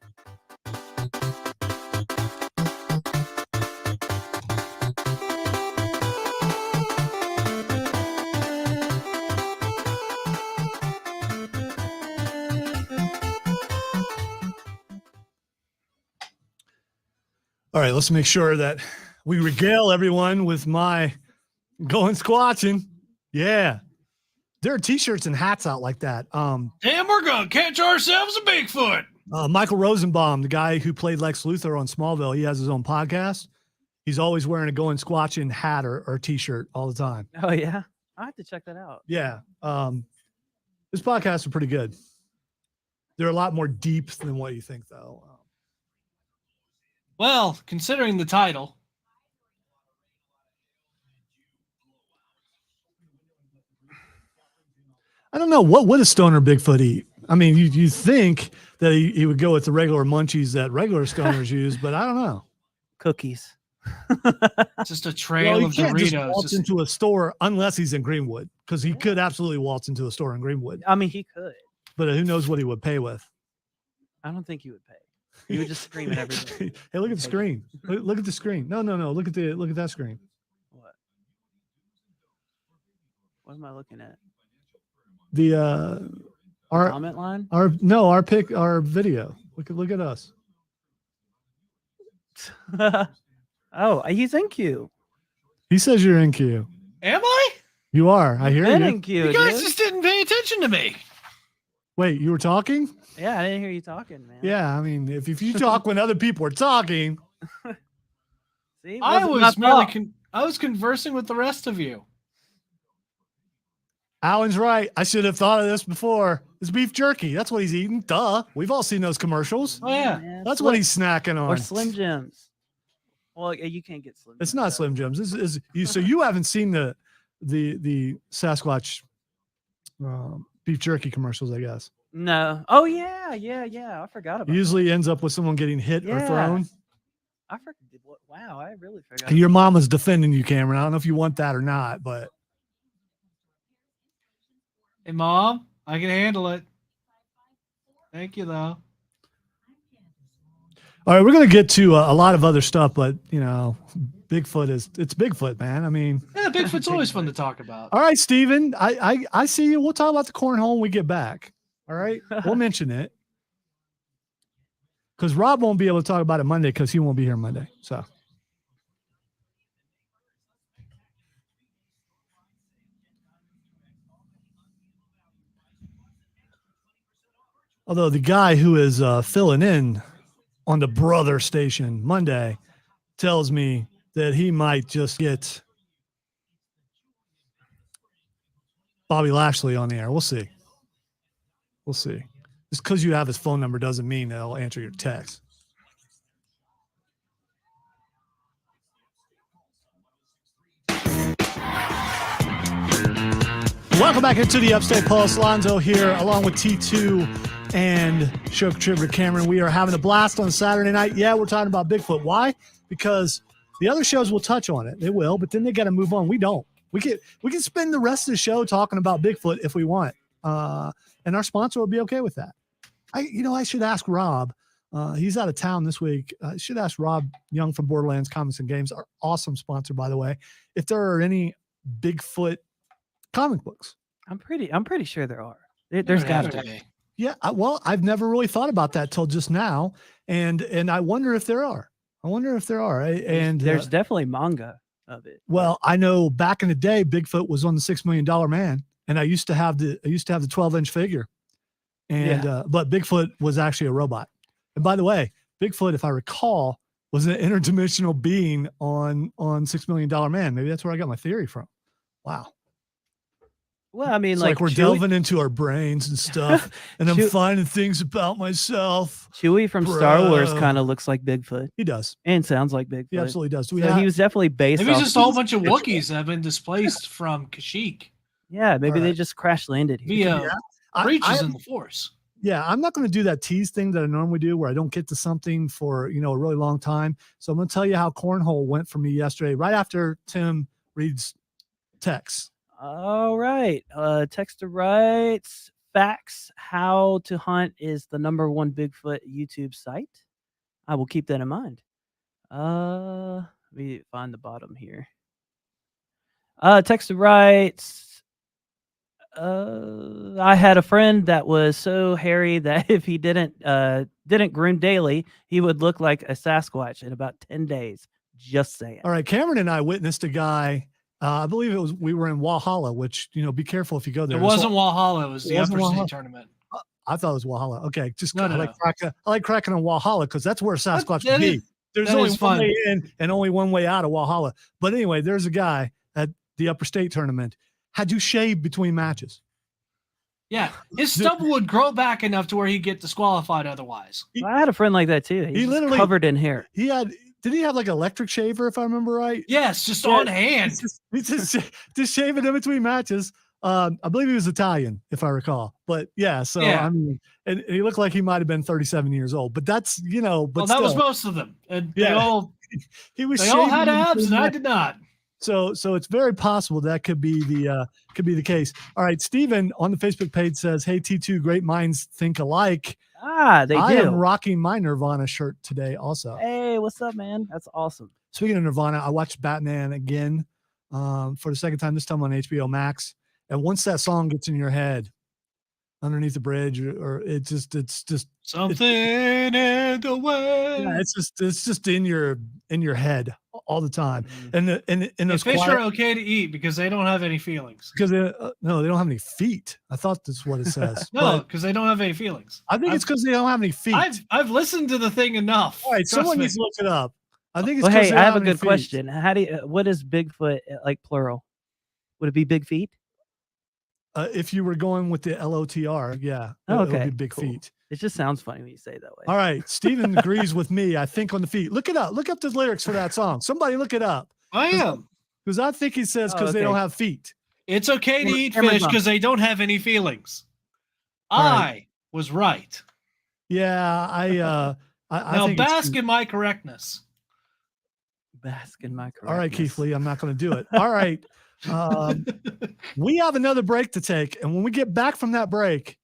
All right, let's make sure that we regale everyone with my going squatching. Yeah. There are t-shirts and hats out like that. Damn, we're going to catch ourselves a Bigfoot. Michael Rosenbaum, the guy who played Lex Luthor on Smallville, he has his own podcast. He's always wearing a going squatching hat or t-shirt all the time. Oh, yeah? I have to check that out. Yeah. His podcasts are pretty good. They're a lot more deep than what you think, though. Well, considering the title. I don't know. What would a stoner Bigfoot eat? I mean, you think that he would go with the regular munchies that regular stoners use, but I don't know. Cookies. Just a trail of Doritos. Just waltz into a store unless he's in Greenwood, because he could absolutely waltz into a store in Greenwood. I mean, he could. But who knows what he would pay with? I don't think he would pay. You would just scream at everybody. Hey, look at the screen. Look at the screen. No. Look at that screen. What? What am I looking at? The our comment line? Our video. Look at us. Oh, he's in queue. He says you're in queue. Am I? You are. I hear you. In queue, you guys just didn't pay attention to me. Wait, you were talking? Yeah, I didn't hear you talking, man. Yeah, I mean, if you talk when other people are talking. See, I was conversing with the rest of you. Alan's right. I should have thought of this before. It's beef jerky. That's what he's eating. Duh. We've all seen those commercials. Oh, yeah. That's what he's snacking on. Or Slim Jims. Well, you can't get Slim Jims. It's not Slim Jims. This is you. So you haven't seen the Sasquatch beef jerky commercials, I guess. No. Oh yeah. I forgot about. Usually ends up with someone getting hit or thrown. I forgot. Wow, I really forgot. Your mama's defending you, Cameron. I don't know if you want that or not, but. Hey, Mom, I can handle it. Thank you, though. All right, we're going to get to a lot of other stuff, but, you know, Bigfoot it's Bigfoot, man. I mean. Yeah, Bigfoot's always fun to talk about. All right, Steven, I see you. We'll talk about the cornhole when we get back. All right? We'll mention it. because Rob won't be able to talk about it Monday because he won't be here Monday. So. Although the guy who is filling in on the brother station Monday tells me that he might just get Bobby Lashley on the air. We'll see. We'll see. Just because you have his phone number doesn't mean that he'll answer your text. Welcome back into the Upstate Pulse. Lonzo here, along with T2 and show contributor Cameron. We are having a blast on Saturday night. Yeah, we're talking about Bigfoot. Why? Because the other shows will touch on it. They will, but then they got to move on. We don't. We can spend the rest of the show talking about Bigfoot if we want, and our sponsor will be okay with that. I should ask Rob. He's out of town this week. I should ask Rob Young from Borderlands Comics and Games, our awesome sponsor, by the way, if there are any Bigfoot comic books. I'm pretty sure there are. There's got to be. Yeah, I've never really thought about that till just now, and I wonder if there are. And there's definitely manga of it. Well, I know back in the day, Bigfoot was on the $6 Million Man, and I used to have the 12-inch figure, and but Bigfoot was actually a robot. And by the way, Bigfoot, if I recall, was an interdimensional being on $6 Million Man. Maybe that's where I got my theory from. Wow. Well, I mean, it's like we're delving into our brains and stuff, and I'm finding things about myself. Chewie from Star Wars kind of looks like Bigfoot. He does, and sounds like Bigfoot. He absolutely does. He was definitely based. Maybe it's just a whole bunch of Wookiees that have been displaced from Kashyyyk. Yeah, maybe they just crash landed here. Via breaches in the Force. Yeah, I'm not going to do that tease thing that I normally do, where I don't get to something for a really long time. So I'm going to tell you how cornhole went for me yesterday, right after Tim reads text. All right. Texter writes, facts, how to hunt is the #1 Bigfoot YouTube site. I will keep that in mind. Let me find the bottom here. Texter writes, I had a friend that was so hairy that if he didn't groom daily, he would look like a Sasquatch in about 10 days. Just saying. All right. Cameron and I witnessed a guy. I believe we were in Walhalla, which, be careful if you go there. It wasn't Walhalla. It was the Upper City tournament. I thought it was Walhalla. Okay. I like cracking on Walhalla because that's where Sasquatch would be. There's only one way in and only one way out of Walhalla. But anyway, there's a guy at the Upper State tournament had you shave between matches. Yeah. His stubble would grow back enough to where he'd get disqualified otherwise. I had a friend like that too. He literally covered in hair. Did he have like an electric shaver, if I remember right? Yes, just on hand. Just shaving in between matches. I believe he was Italian, if I recall. But I mean, and he looked like he might have been 37 years old. But that's But that was most of them. And they all had abs, and I did not. So it's very possible that could be the case. All right, Steven on the Facebook page says, "Hey T2, great minds think alike." They do. I am rocking my Nirvana shirt today also. Hey, what's up, man? That's awesome. Speaking of Nirvana, I watched Batman again for the second time, this time on HBO Max. And once that song gets in your head, underneath the bridge, or it's just something in the way. Yeah, it's just in your head all the time. And those fish are okay to eat because they don't have any feelings. Because they don't have any feet. I thought that's what it says. No, because they don't have any feelings. I think it's because they don't have any feet. I've listened to the thing enough. All right, someone needs to look it up. I think it's. Well, hey, I have a good question. How do you, what is Bigfoot like plural? Would it be big feet? If you were going with the LOTR, yeah. Oh, okay. It would be big feet. It just sounds funny when you say it that way. All right. Steven agrees with me. I think on the feet. Look it up. Look up the lyrics for that song. Somebody look it up. I am. Because I think he says because they don't have feet. It's okay to eat fish because they don't have any feelings. I was right. Yeah, I now think bask in my correctness. Bask in my correctness. All right, Keith Lee, I'm not going to do it. All right. We have another break to take, and when we get back from that break,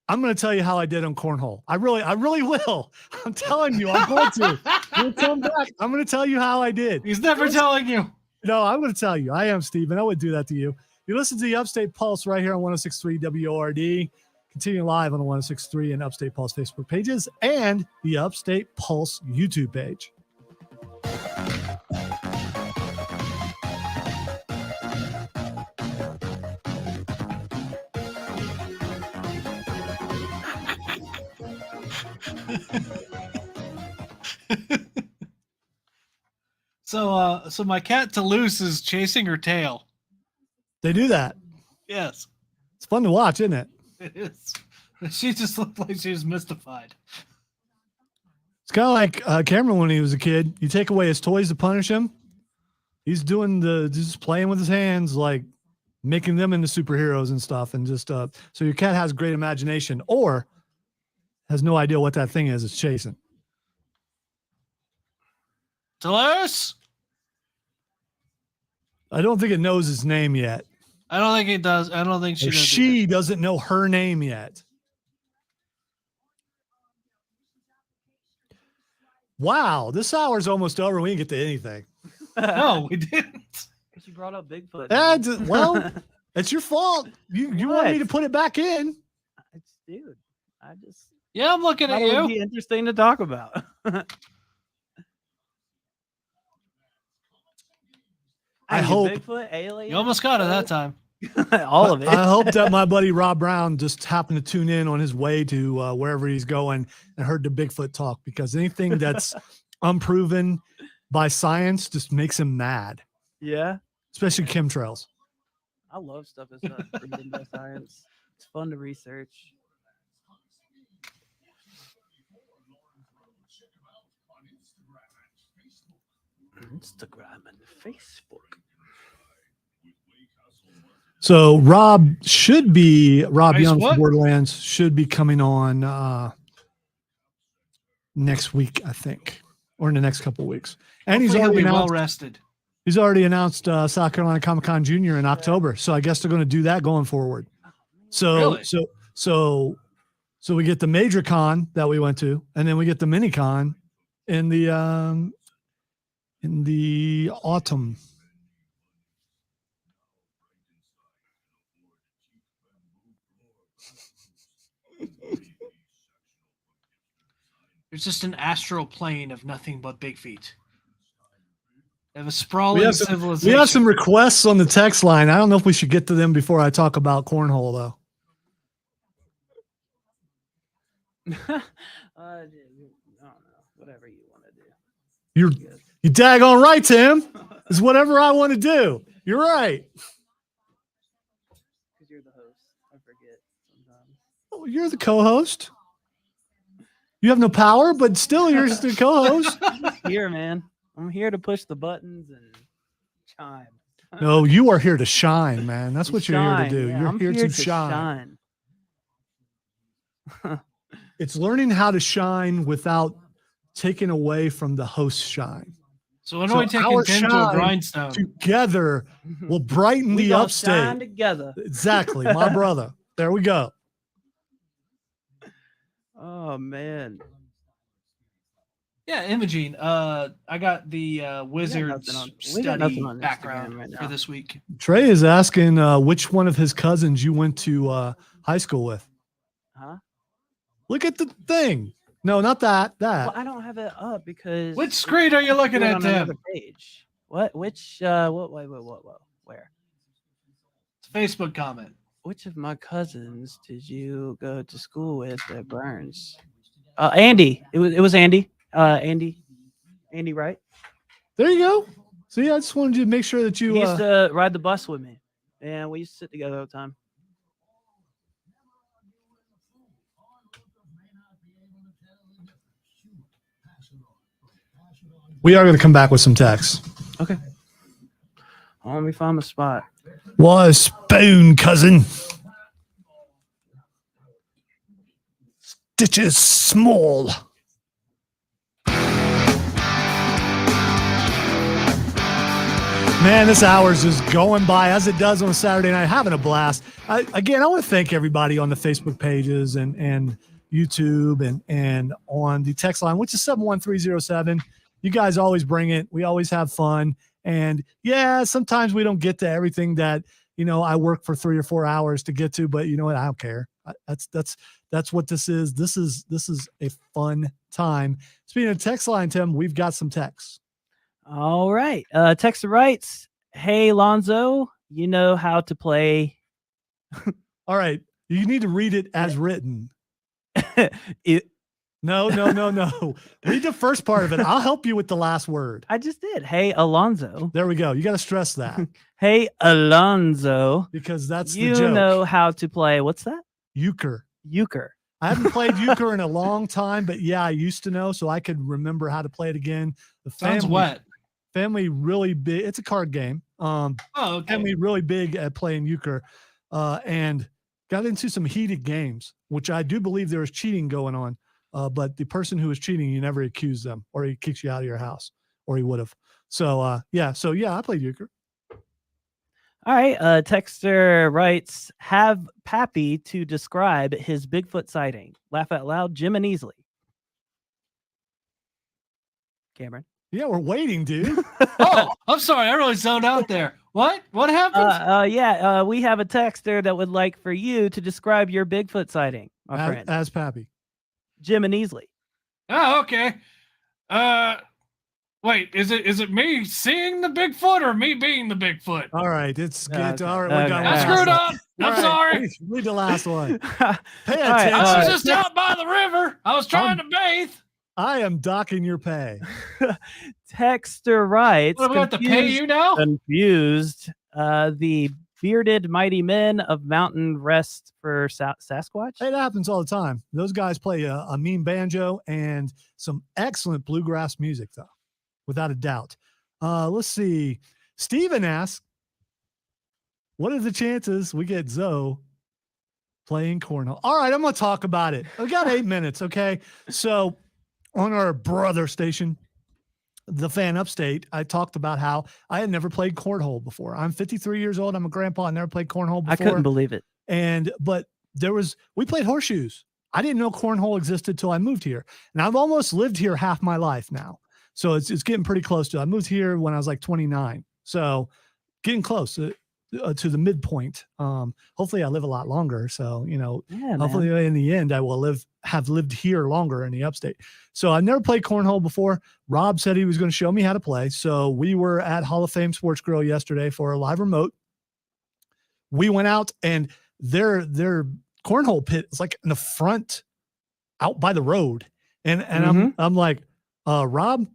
I'm going to tell you how I did on cornhole. I really will. I'm telling you, I'm going to. We'll come back. I'm going to tell you how I did. He's never telling you. No, I'm going to tell you. I am, Steven. I would do that to you. You listen to the Upstate Pulse right here on 106.3 WORD. Continue live on the 106.3 and Upstate Pulse Facebook pages and the Upstate Pulse YouTube page. So my cat Toulouse is chasing her tail. They do that. Yes. It's fun to watch, isn't it? It is. She just looked like she was mystified. It's kind of like Cameron when he was a kid. You take away his toys to punish him. He's just playing with his hands, like making them into superheroes and stuff. And just so your cat has great imagination or has no idea what that thing is it's chasing. Toulouse? I don't think it knows its name yet. I don't think it does. I don't think she does. She doesn't know her name yet. Wow, this hour's almost over. We didn't get to anything. No, we didn't. Because you brought up Bigfoot. Well, it's your fault. You want me to put it back in. Dude, Yeah, I'm looking at that would you. be interesting to talk about. I hope. Bigfoot, alien. You almost got it that time. All of it. I hope that my buddy Rob Brown just happened to tune in on his way to wherever he's going and heard the Bigfoot talk, because anything that's unproven by science just makes him mad. Yeah. Especially chemtrails. I love stuff that's not proven by science. It's fun to research. Instagram and Facebook. So Rob Young What? from Borderlands should be coming on next week, I think, or in the next couple of weeks. And Hopefully he's already he'll be well announced. rested. He's already announced South Carolina Comic-Con Junior in October. So I guess they're going to do that going forward. So Really? so we get the major con that we went to, and then we get the mini con in the autumn. There's just an astral plane of nothing but big feet. They have a sprawling civilization. We have some requests on the text line. I don't know if we should get to them before I talk about cornhole, though. I don't know. Whatever you want to do. You daggone right, Tim. It's whatever I want to do. You're right. Because you're the host. I forget sometimes. Oh, you're the co-host. You have no power, but still you're just the co-host. Here, man. I'm here to push the buttons and chime. No, you are here to shine, man. That's what you're here to do. Yeah, You're I'm here to shine. It's learning how to shine without taking away from the host's shine. So when do I take our Tim to a shine grindstone? Together will brighten We the gonna upstate. shine together. Exactly, my brother. There we go. Oh man. Yeah, Imogene. I got the Wizards we got nothing study on Instagram background right now. for this week. Trey is asking which one of his cousins you went to high school with. Huh? Look at the thing. No, not that. Well, I don't have it up because Which screen are you looking we're at, on another Tim? page. What? Which? What? Wait. Where? It's a Facebook comment. Which of my cousins did you go to school with at Burns? Andy. It was Andy. Andy, right? There you go. See, I just wanted you to make sure that you He used to ride the bus with me, and we used to sit together all the time. we are going to come back with some texts. Okay. Let me find my spot. What a spoon, cousin. Stitches small. Man, this hour's just going by as it does on a Saturday night, having a blast. I want to thank everybody on the Facebook pages and YouTube and on the text line, which is 71307. You guys always bring it. We always have fun. And yeah, sometimes we don't get to everything that, I work for 3 or 4 hours to get to, but you know what? I don't care. That's what this is. This is a fun time. Speaking of text line, Tim, we've got some texts. All right. Texter writes, "Hey Lonzo, you know how to play." All right, you need to read it as written. No. Read the first part of it. I'll help you with the last word. I just did. Hey Alonzo. There we go. You got to stress that. Hey Alonzo, because that's you the joke. know how to play. What's that? Euchre. Euchre. I haven't played euchre in a long time, but yeah, I used to know, so I could remember how to play it again. The Sounds wet. Family really big. It's a card game. Okay. Family really big at playing euchre, and got into some heated games, which I do believe there was cheating going on. But the person who was cheating, you never accuse them, or he kicks you out of your house, or he would have. So yeah, I played euchre. All right. Texter writes, "Have Pappy to describe his Bigfoot sighting. Laugh out loud, Jim and Easley." Cameron. Yeah, we're waiting, dude. Oh, I'm sorry. I really zoned out there. What happened? We have a texter that would like for you to describe your Bigfoot sighting, my friend. As Pappy. Jim and Easley. Oh, okay. Wait, is it me seeing the Bigfoot or me being the Bigfoot? All right, it's good. Okay. All right, we got I screwed up. I'm sorry. Read the last one. Pay attention. Right, I was just out by the river. I was trying to bathe. I am docking your pay. Texter writes, What, do we have to pay you now? Confused. The bearded mighty men of mountain rest for Sasquatch. It happens all the time. Those guys play a mean banjo and some excellent bluegrass music, though, without a doubt. Let's see. Steven asks, what are the chances we get Zoe playing cornhole? All right, I'm going to talk about it. I've got 8 minutes, okay? So on our brother station, the Fan Upstate, I talked about how I had never played cornhole before. I'm 53 years old. I'm a grandpa. I never played cornhole before. I couldn't believe it. But we played horseshoes. I didn't know cornhole existed till I moved here. And I've almost lived here half my life now. So it's getting pretty close to it. I moved here when I was like 29. So getting close to the midpoint. Hopefully I live a lot longer. So, hopefully in the end I will have lived here longer in the Upstate. So I've never played cornhole before. Rob said he was going to show me how to play. So we were at Hall of Fame Sports Grill yesterday for a live remote. We went out and their cornhole pit is like in the front out by the road. And I'm like, Rob,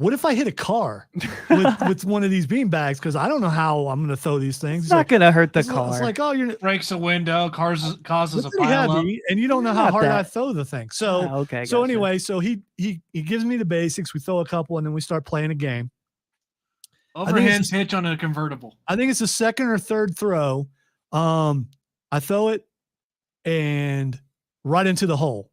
what if I hit a car with one of these bean bags? Because I don't know how I'm going to throw these things. It's not going to hurt the car. It's like, oh, breaks a window, causes a pile heavy, up. and you don't know how hard I throw the thing. So, okay. So gotcha. anyway, so he gives me the basics. We throw a couple, and then we start playing a game. Overhand pitch on a convertible. I think it's the second or third throw. I throw it and right into the hole.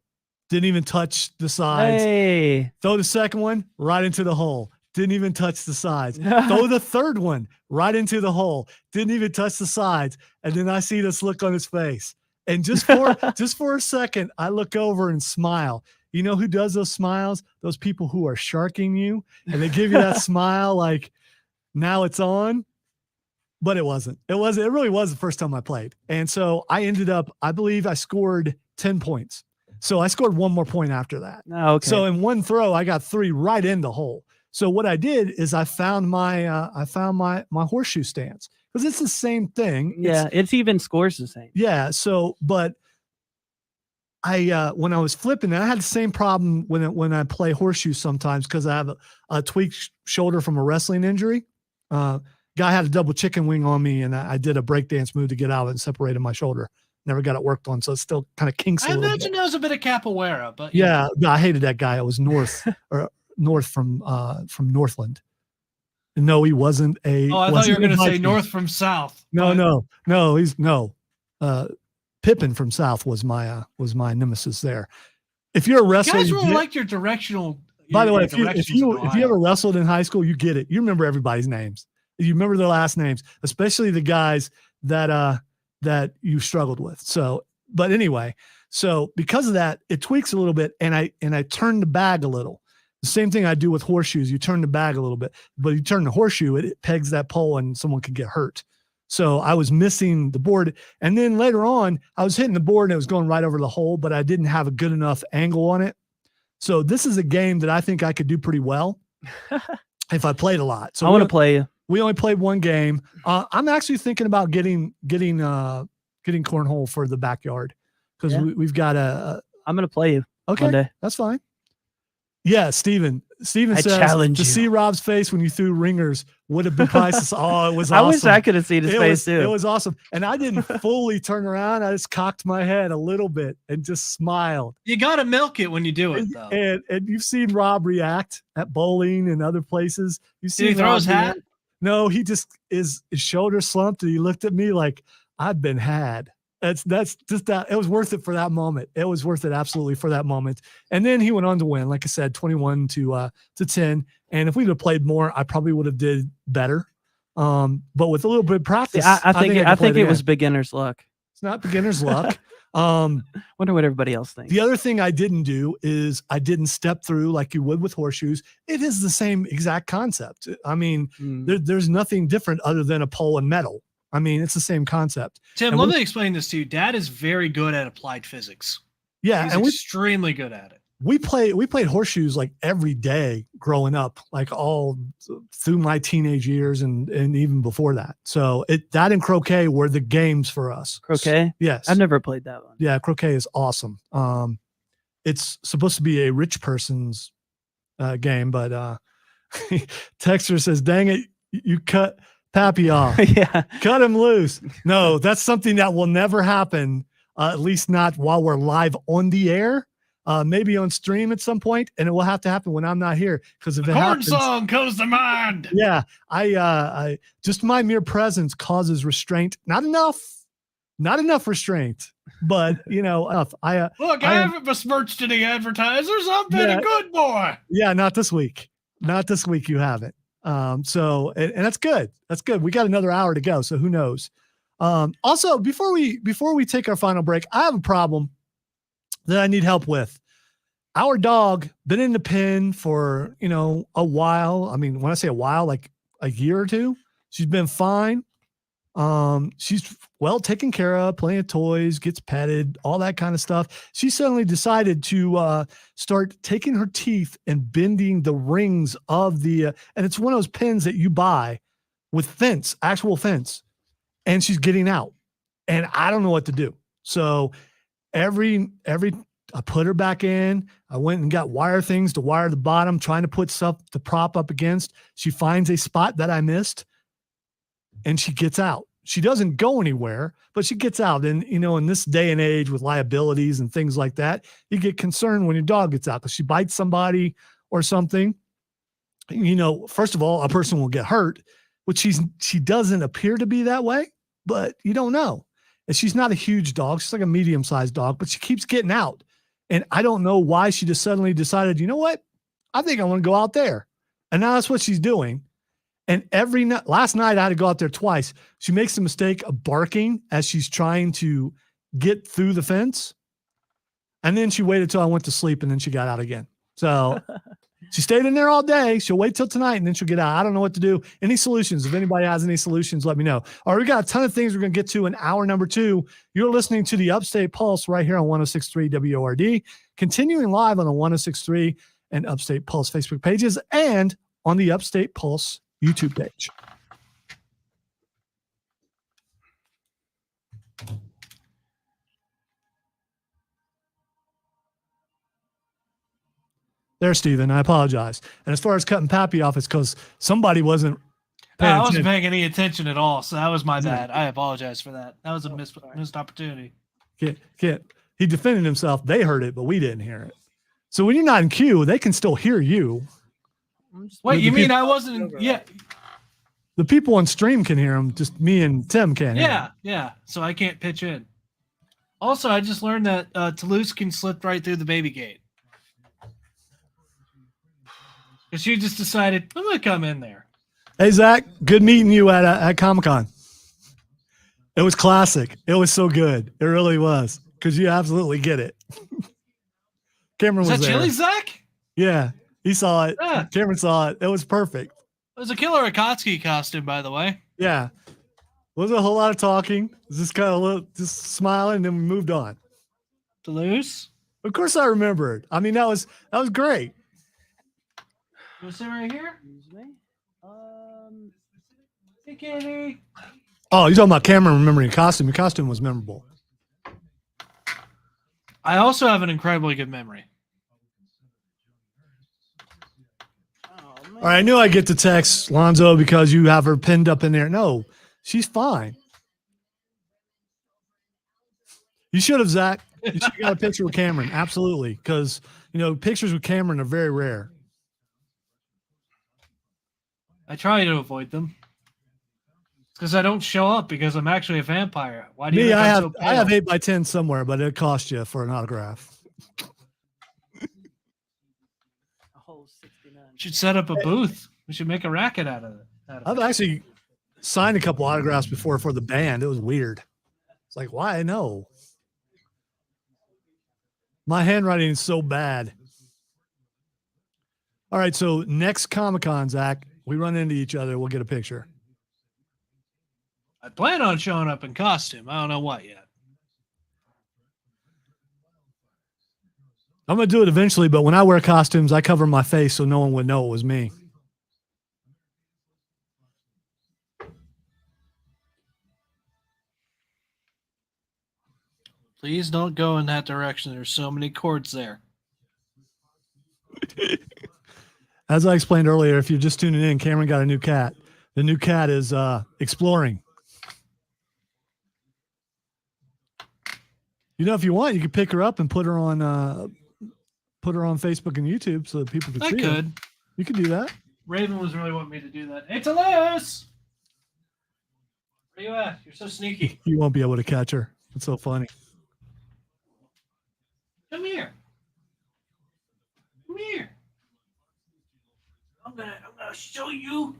Didn't even touch the sides. Hey. Throw the second one right into the hole. Didn't even touch the sides. Throw the third one right into the hole. Didn't even touch the sides. And then I see this look on his face. And just for a second, I look over and smile. You know who does those smiles? Those people who are sharking you. And they give you that smile like, now it's on. But it wasn't. It really was the first time I played. And so I ended up, I believe I scored 10 points. So I scored one more point after that. Oh, okay. So in one throw, I got 3 right in the hole. So what I did is I found my horseshoe stance because it's the same thing. Yeah, it's even scores the same. Yeah. So, but I when I was flipping, I had the same problem when I play horseshoes sometimes because I have a tweaked shoulder from a wrestling injury. Guy had a double chicken wing on me, and I did a breakdance move to get out of it and separated my shoulder. Never got it worked on, so it still kind of kinks a little bit. I imagine there was a bit of capoeira, but yeah, I hated that guy. It was north from Northland. No, he wasn't a. Oh, I thought you were going to say north from south. No, he's Pippin from South was my nemesis there. If you're a wrestler, you guys really like your directional. By the way, if you ever wrestled in high school, you get it. You remember everybody's names. You remember their last names, especially the guys that you struggled with. So, but anyway, so because of that, it tweaks a little bit, and I turn the bag a little. The same thing I do with horseshoes. You turn the bag a little bit, but you turn the horseshoe, it pegs that pole, and someone could get hurt. So I was missing the board. And then later on, I was hitting the board and it was going right over the hole, but I didn't have a good enough angle on it. So this is a game that I think I could do pretty well if I played a lot. So I want to play you. We only played one game. I'm actually thinking about getting cornhole for the backyard because we've got I'm going to play you. Okay, one day. That's fine. Yeah, Steven says challenge to see Rob's face when you threw ringers would have been priceless. Oh, it was awesome. I wish I could have seen his face too. It was awesome. And I didn't fully turn around. I just cocked my head a little bit and just smiled. You got to milk it when you do it, though. And you've seen Rob react at bowling and other places. You've seen Did he throw his hat? No, he just his shoulder slumped and he looked at me like I've been had. That's just that. It was worth it for that moment. It was worth it absolutely for that moment. And then he went on to win, like I said, 21 to 10. And if we'd have played more, I probably would have did better. But with a little bit of practice, I think it was beginner's luck. It's not beginner's luck. Wonder what everybody else thinks. The other thing I didn't do is I didn't step through like you would with horseshoes. It is the same exact concept. I mean, there's nothing different other than a pole and metal. I mean, it's the same concept. Tim, let me explain this to you. Dad is very good at applied physics. Yeah, he's extremely good at it. We played horseshoes like every day growing up, like all through my teenage years and even before that. So that and croquet were the games for us. Croquet? Yes. I've never played that one. Yeah, croquet is awesome. It's supposed to be a rich person's game, but Texter says, dang it, you cut Pappy off. Yeah. Cut him loose. No, that's something that will never happen, at least not while we're live on the air. Maybe on stream at some point, and it will have to happen when I'm not here. Because if it happens, corn song comes to mind. Yeah, I just my mere presence causes restraint. Not enough restraint, but enough. Look, I haven't besmirched any advertisers. I've been a good boy. Yeah, not this week. Not this week. You haven't. So and that's good. That's good. We got another hour to go, so who knows? Also, before we take our final break, I have a problem that I need help with. Our dog been in the pen for, a while. I mean, when I say a while, like a year or two, she's been fine. She's well taken care of, plenty of toys, gets petted, all that kind of stuff. She suddenly decided to start taking her teeth and bending the rings of the, and it's one of those pens that you buy with actual fence, and she's getting out. And I don't know what to do. So every I put her back in. I went and got wire things to wire the bottom, trying to put stuff to prop up against. She finds a spot that I missed and she gets out. She doesn't go anywhere, but she gets out. And, in this day and age with liabilities and things like that, you get concerned when your dog gets out because she bites somebody or something. First of all, a person will get hurt, which she doesn't appear to be that way, but you don't know. And she's not a huge dog. She's like a medium-sized dog, but she keeps getting out. And I don't know why she just suddenly decided, you know what? I think I want to go out there. And now that's what she's doing. And last night I had to go out there twice. She makes the mistake of barking as she's trying to get through the fence. And then she waited till I went to sleep and then she got out again. So she stayed in there all day. She'll wait till tonight and then she'll get out. I don't know what to do. Any solutions? If anybody has any solutions, let me know. All right, we got a ton of things we're going to get to in hour number 2. You're listening to the Upstate Pulse right here on 106.3 WORD, continuing live on the 106.3 and Upstate Pulse Facebook pages and on the Upstate Pulse YouTube page. There, Steven, I apologize. And as far as cutting Pappy off, it's because somebody wasn't I wasn't paying any attention at all, so that was my bad. I apologize for that. That was a missed opportunity. Can't. He defended himself. They heard it, but we didn't hear it. So when you're not in queue, they can still hear you. Wait, you mean I wasn't? Yeah. The people on stream can hear him. Just me and Tim can't hear him. Yeah. So I can't pitch in. Also, I just learned that Toulouse can slip right through the baby gate. Because she just decided, I'm going to come in there. Hey, Zach, good meeting you at Comic-Con. It was classic. It was so good. It really was. Because you absolutely get it. Cameron was there. Chili, Zach? Yeah, he saw it. Yeah. Cameron saw it. It was perfect. It was a Killer Akatsuki costume, by the way. Yeah. Wasn't a whole lot of talking. Just kind of just smiling, and then we moved on. Toulouse? Of course I remembered. I mean, that was great. You want to sit right here? Excuse me. Hey, Kitty. Oh, you're talking about Cameron remembering costume. Your costume was memorable. I also have an incredibly good memory. All right, I knew I'd get the text, Lonzo, because you have her pinned up in there. No, she's fine. You should have, Zach. You should have got a picture with Cameron. Absolutely. Because, pictures with Cameron are very rare. I try to avoid them. Because I don't show up because I'm actually a vampire. Why do you Me, think I I'm have so pale? 8x10 somewhere, but it cost you for an autograph. A whole 69. Should set up a booth. We should make a racket out of it. I've actually signed a couple autographs before for the band. It was weird. It's like, why? No. My handwriting is so bad. All right, so next Comic-Con, Zach, we run into each other. We'll get a picture. I plan on showing up in costume. I don't know what yet. I'm going to do it eventually, but when I wear costumes, I cover my face so no one would know it was me. Please don't go in that direction. There's so many cords there. As I explained earlier, if you're just tuning in, Cameron got a new cat. The new cat is exploring. If you want, you could pick her up and put her on Facebook and YouTube so that people can see her. You could do that. Raven was really wanting me to do that. Hey, Toulouse! Where you at? You're so sneaky. You won't be able to catch her. It's so funny. Come here. Come here. I'm gonna show you.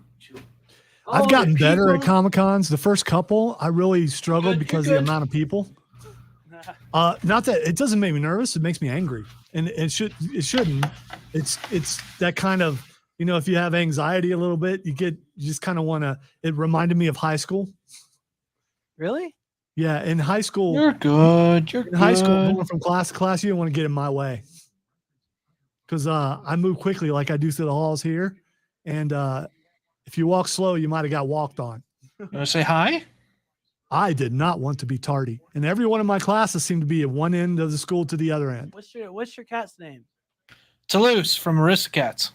I've gotten better at Comic-Cons. The first couple, I really struggled because of the amount of people. Not that it doesn't make me nervous; it makes me angry, and it shouldn't. It's that kind of if you have anxiety a little bit, you just kind of want to. It reminded me of high school. Really? Yeah, in high school. You're good. You're in high school, going from class to class, you don't want to get in my way because I move quickly like I do through the halls here, and if you walk slow, you might have got walked on. You want to say hi? I did not want to be tardy, and every one of my classes seemed to be at one end of the school to the other end. What's your cat's name? Toulouse from Aristocats.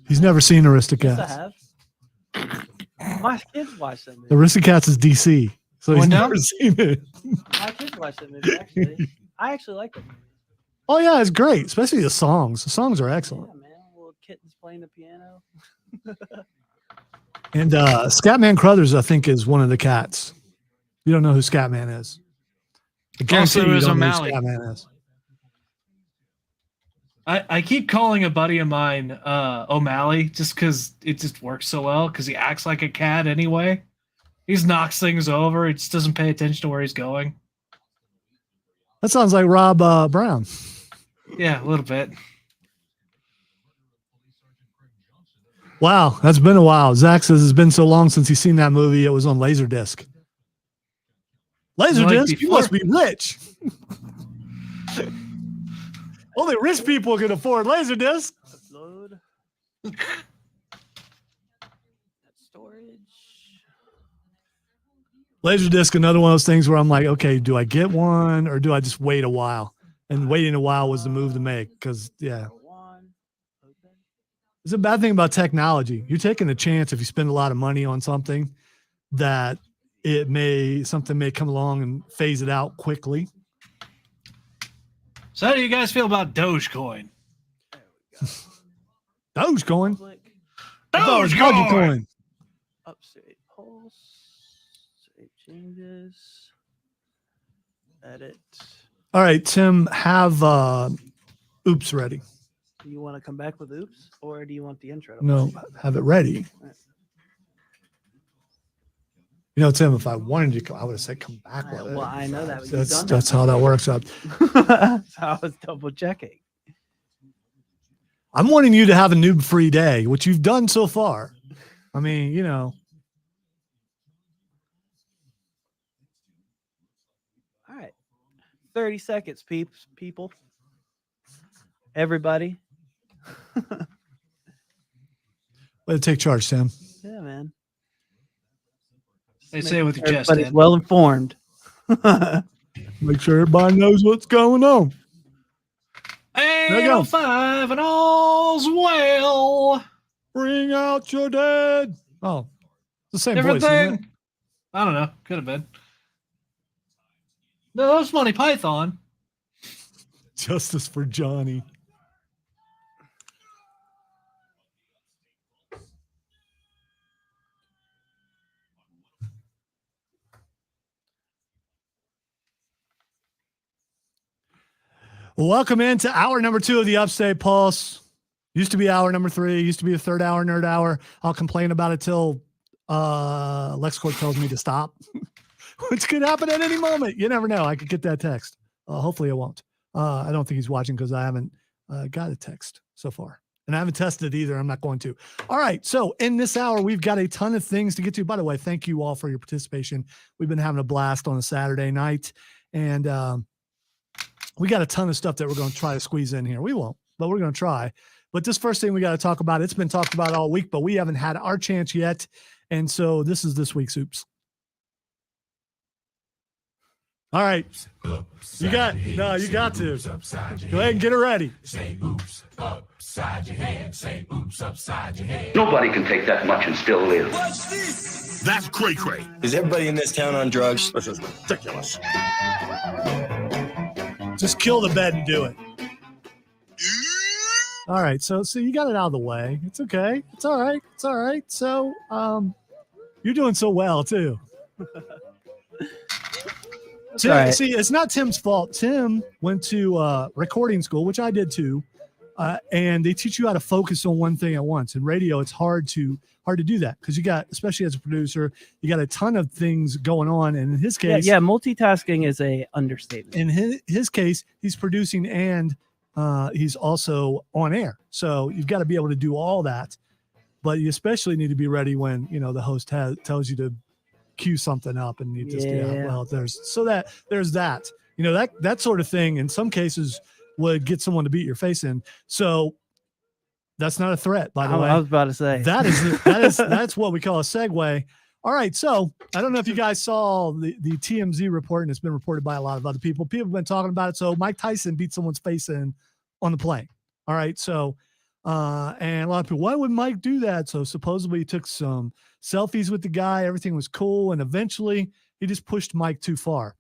He's never seen Aristocats. Yes, I have. My kids watch that movie. Aristocats is DC, so he's never seen it. My kids watch that movie, actually. I actually like it. Oh, yeah, it's great, especially the songs. The songs are excellent. Yeah, man. Little kittens playing the piano. And Scatman Crothers, I think, is one of the cats. You don't know who Scatman is. I guarantee you don't know who Scatman is. I keep calling a buddy of mine O'Malley just because it just works so well because he acts like a cat anyway. He just knocks things over. He just doesn't pay attention to where he's going. That sounds like Rob Brown. Yeah, a little bit. Wow, that's been a while. Zach says it's been so long since he's seen that movie. It was on Laserdisc. Laserdisc? You must be rich. Only rich people can afford Laserdisc. Upload. Storage. Laserdisc, another one of those things where I'm like, okay, do I get one or do I just wait a while? And waiting a while was the move to make because, yeah. It's a bad thing about technology. You're taking a chance if you spend a lot of money on something that something may come along and phase it out quickly. So how do you guys feel about Dogecoin? Dogecoin? Dogecoin! Upstate Pulse. Save changes. Edit. All right, Tim, have Oops ready. Do you want to come back with Oops, or do you want the intro? No, have it ready. Tim, if I wanted you to come, I would have said come back with it. Well, I know that. That's how that works out. So I was double checking. I'm wanting you to have a noob-free day, which you've done so far. I mean, 30 seconds, people. Everybody. Way to take charge, Sam. Yeah, man. They say it with your chest. Everybody's well informed. Make sure everybody knows what's going on. 8:05 and all's well. Bring out your dead. Oh, it's the same Different voice, isn't it? thing. I don't know. Could have been. No, that was Monty Python. Justice for Johnny. Welcome into hour number 2 of the Upstate Pulse. Used to be hour number 3. Used to be the third hour, nerd hour. I'll complain about it till LexCorp tells me to stop, which could happen at any moment. You never know. I could get that text. Hopefully it won't. I don't think he's watching because I haven't got a text so far. And I haven't tested either. I'm not going to. All right. So in this hour, we've got a ton of things to get to. By the way, thank you all for your participation. We've been having a blast on a Saturday night. And we got a ton of stuff that we're going to try to squeeze in here. We won't, but we're going to try. But this first thing we got to talk about, it's been talked about all week, but we haven't had our chance yet. And so this is this week's Oops. All right. You got to. Go ahead and get it ready. Say oops upside your head. Say oops upside your head. Nobody can take that much and still live. What's this? That's cray-cray. Is everybody in this town on drugs? This is ridiculous. Just kill the bed and do it. All right. So you got it out of the way. It's okay. It's all right. It's all right. So you're doing so well too. Tim, right. See, it's not Tim's fault. Tim went to recording school, which I did too, and they teach you how to focus on one thing at once. In radio, it's hard to do that because you got, especially as a producer, you got a ton of things going on. And in his case, Yeah, multitasking is a understatement. in his case, he's producing and he's also on air. So you've got to be able to do all that. But you especially need to be ready when the host tells you to cue something up, and you just there's that that sort of thing in some cases would get someone to beat your face in. So that's not a threat, by the way. I was about to say that's what we call a segue. All right, so I don't know if you guys saw the TMZ report, and it's been reported by a lot of other people. People have been talking about it. So Mike Tyson beat someone's face in on the plane. All right, so and a lot of people, why would Mike do that? So supposedly he took some selfies with the guy. Everything was cool. And eventually he just pushed Mike too far.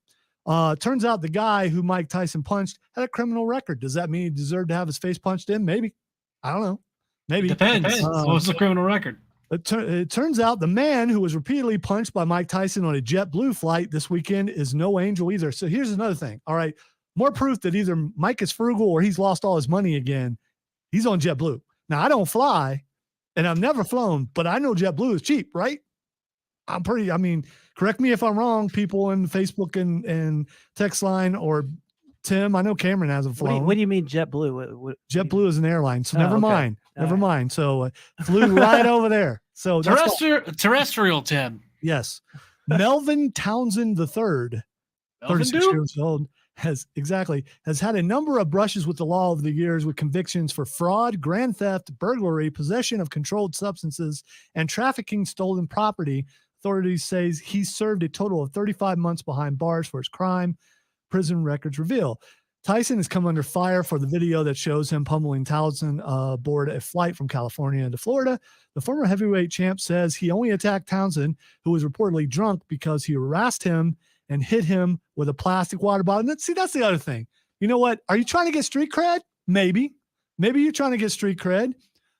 Turns out the guy who Mike Tyson punched had a criminal record. Does that mean he deserved to have his face punched in? Maybe. I don't know. Maybe. Depends. What's the criminal record? It turns out the man who was repeatedly punched by Mike Tyson on a JetBlue flight this weekend is no angel either. So here's another thing. All right. More proof that either Mike is frugal or he's lost all his money again. He's on JetBlue. Now, I don't fly, and I've never flown, but I know JetBlue is cheap, right? Correct me if I'm wrong, people in Facebook and text line, or Tim. I know Cameron hasn't flown. What do you mean JetBlue? JetBlue is an airline, so never okay. mind. All Never right. mind. So flew right over there. So that's Terrestrial Tim. yes. Melvin Townsend III, 36 years old, has had a number of brushes with the law over the years, with convictions for fraud, grand theft, burglary, possession of controlled substances, and trafficking stolen property. Authorities say he served a total of 35 months behind bars for his crime, prison records reveal. Tyson has come under fire for the video that shows him pummeling Townsend aboard a flight from California into Florida. The former heavyweight champ says he only attacked Townsend, who was reportedly drunk, because he harassed him and hit him with a plastic water bottle. And that's the other thing. You know what? Are you trying to get street cred? Maybe you're trying to get street cred.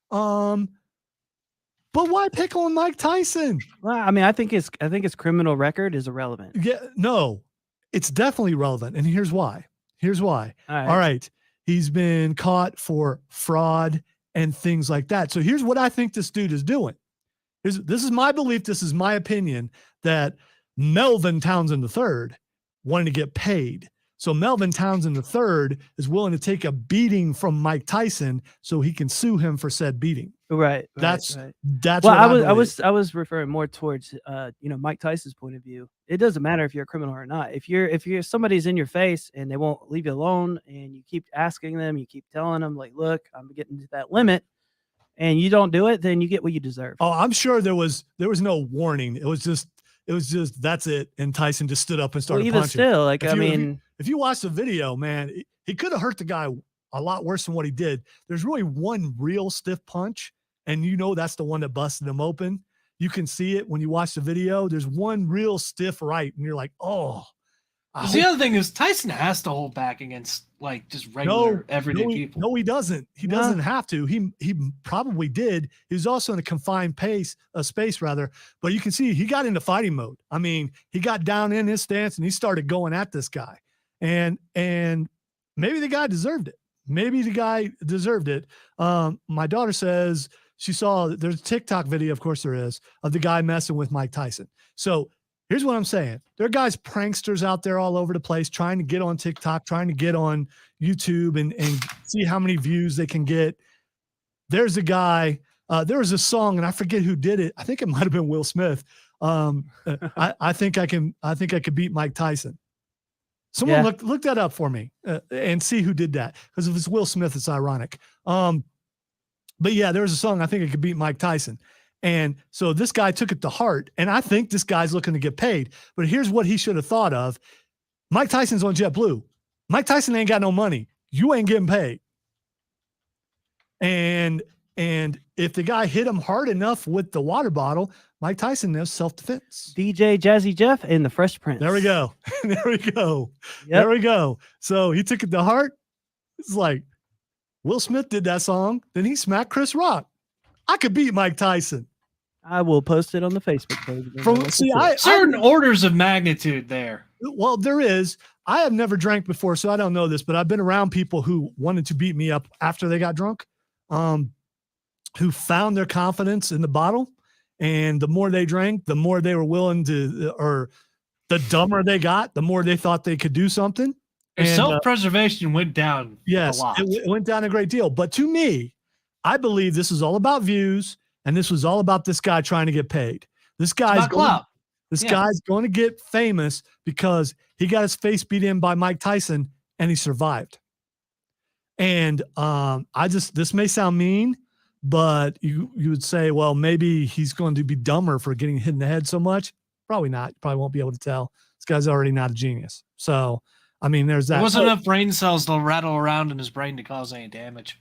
But why pick on Mike Tyson? Well, I think his criminal record is irrelevant. Yeah, no, it's definitely relevant. And here's why. All right. He's been caught for fraud and things like that. So here's what I think this dude is doing. This is my belief. This is my opinion, that Melvin Townsend III wanted to get paid. So Melvin Townsend III is willing to take a beating from Mike Tyson so he can sue him for said beating. Right. That's right. That's Well, what I was referring more towards Mike Tyson's point of view. It doesn't matter if you're a criminal or not. If you're somebody's in your face and they won't leave you alone, and you keep asking them, you keep telling them like, look, I'm getting to that limit, and you don't do it, then you get what you deserve. Oh, I'm sure there was no warning. It was just that's it. And Tyson just stood up and started even punching. still, like, if you watch the video, man, he could have hurt the guy a lot worse than what he did. There's really one real stiff punch, and that's the one that busted him open. You can see it when you watch the video. There's one real stiff right, and you're like, oh. The other thing is Tyson has to hold back against like just regular everyday people. No, he doesn't. He doesn't have to. He probably did. He was also in a confined space rather. But you can see he got into fighting mode. I mean, he got down in his stance and he started going at this guy. And maybe the guy deserved it. My daughter says she saw there's a TikTok video, of course there is, of the guy messing with Mike Tyson. So here's what I'm saying. There are guys, pranksters out there all over the place trying to get on TikTok, trying to get on YouTube and see how many views they can get. There's a guy, there was a song, and I forget who did it. I think it might have been Will Smith. I think I could beat Mike Tyson. Someone look that up for me and see who did that. Because if it's Will Smith, it's ironic. But yeah, there was a song, I think I could beat Mike Tyson. And so this guy took it to heart, and I think this guy's looking to get paid. But here's what he should have thought of. Mike Tyson's on JetBlue. Mike Tyson ain't got no money. You ain't getting paid. And if the guy hit him hard enough with the water bottle, Mike Tyson knows self-defense. DJ Jazzy Jeff and the Fresh Prince. There we go. There we go. Yep. There we go. So he took it to heart. It's like Will Smith did that song. Then he smacked Chris Rock. I could beat Mike Tyson. I will post it on the Facebook page. Certain orders of magnitude there. Well, there is. I have never drank before, so I don't know this, but I've been around people who wanted to beat me up after they got drunk, who found their confidence in the bottle. And the more they drank, the more they were willing to, or the dumber they got, the more they thought they could do something. And self-preservation went down a lot. It went down a great deal. But to me, I believe this is all about views, and this was all about this guy trying to get paid. This guy's going to get famous because he got his face beat in by Mike Tyson, and he survived. And this may sound mean, but you would say, well, maybe he's going to be dumber for getting hit in the head so much. Probably not. You probably won't be able to tell. This guy's already not a genius. So, I mean, there's that. There wasn't enough brain cells to rattle around in his brain to cause any damage.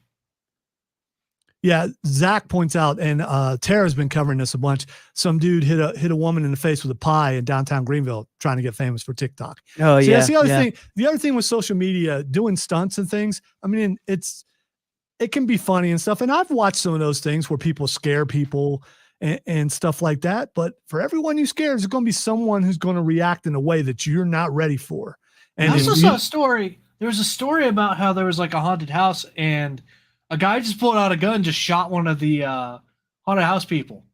Yeah, Zach points out, and Tara's been covering this a bunch. Some dude hit a woman in the face with a pie in downtown Greenville, trying to get famous for TikTok. Oh, so, that's the other thing. The other thing with social media, doing stunts and things. I mean, it can be funny and stuff. And I've watched some of those things where people scare people and stuff like that. But for everyone you scare, there's going to be someone who's going to react in a way that you're not ready for. And I also saw a story. There was a story about how there was like a haunted house, and a guy just pulled out a gun, just shot one of the haunted house people.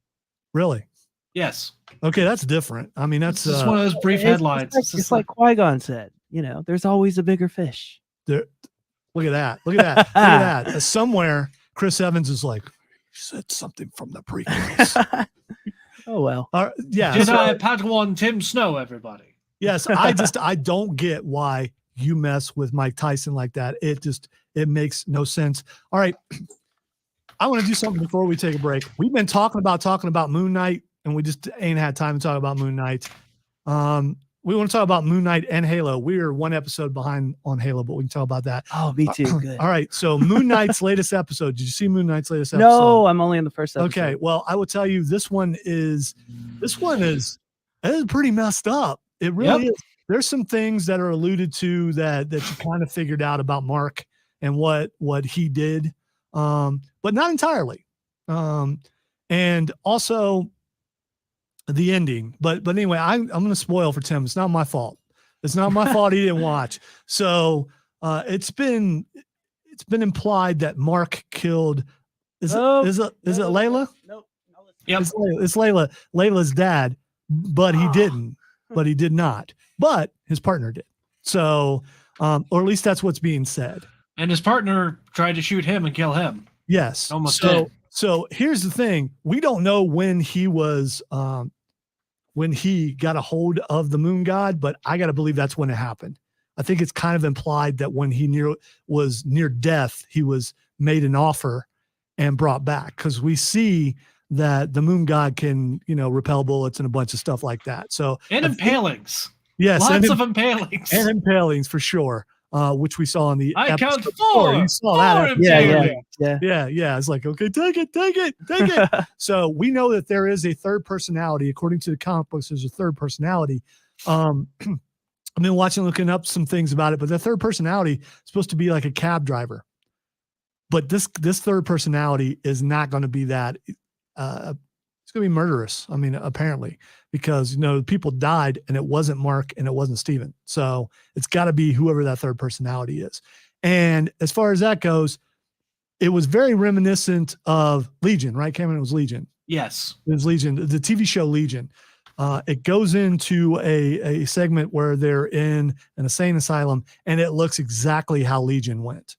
Really? Yes. Okay, that's different. I mean, that's just one of those brief headlines. It's like Qui-Gon said, there's always a bigger fish. There. Look at that. Look at that. Look at that. Somewhere, Chris Evans is like, he said something from the prequels. Oh, well. Yeah. Jedi Padawan Tim Snow, everybody. Yes. I don't get why you mess with Mike Tyson like that. It makes no sense. All right. I want to do something before we take a break. We've been talking about MoonKnight, and we just ain't had time to talk about MoonKnight. We want to talk about MoonKnight and Halo. We're one episode behind on Halo, but we can talk about that. Oh, me too. Good. All right. So MoonKnight's latest episode. Did you see MoonKnight's latest episode? No, I'm only in the first episode. Okay. Well, I will tell you, this one is pretty messed up. It really is. There's some things that are alluded to that you kind of figured out about Mark and what he did, but not entirely. And also the ending, but anyway, I'm going to spoil for Tim. It's not my fault. It's not my fault he didn't watch. So it's been implied that Mark killed. Is it Layla? Nope. Yep. It's Layla's dad, but he didn't. But he did not. But his partner did. So or at least that's what's being said. And his partner tried to shoot him and kill him. Yes. Almost did. So here's the thing: we don't know when he was when he got a hold of the moon god, but I got to believe that's when it happened. I think it's kind of implied that when he was near death, he was made an offer and brought back, because we see that the moon god can, repel bullets and a bunch of stuff like that. So and impalings. Yes, lots of impalings. And impalings for sure. Which we saw in the I count 4. You saw that. Yeah. It's like, okay, take it. So we know that there is a third personality. According to the comic books, there's a third personality. I've been looking up some things about it, but the third personality is supposed to be like a cab driver. But this third personality is not going to be that. It's going to be murderous. I mean, apparently, because people died and it wasn't Mark and it wasn't Steven. So it's got to be whoever that third personality is. And as far as that goes, it was very reminiscent of Legion, right, Cameron? It was Legion. Yes, it was Legion, the TV show Legion. It goes into a segment where they're in an insane asylum, and it looks exactly how Legion went.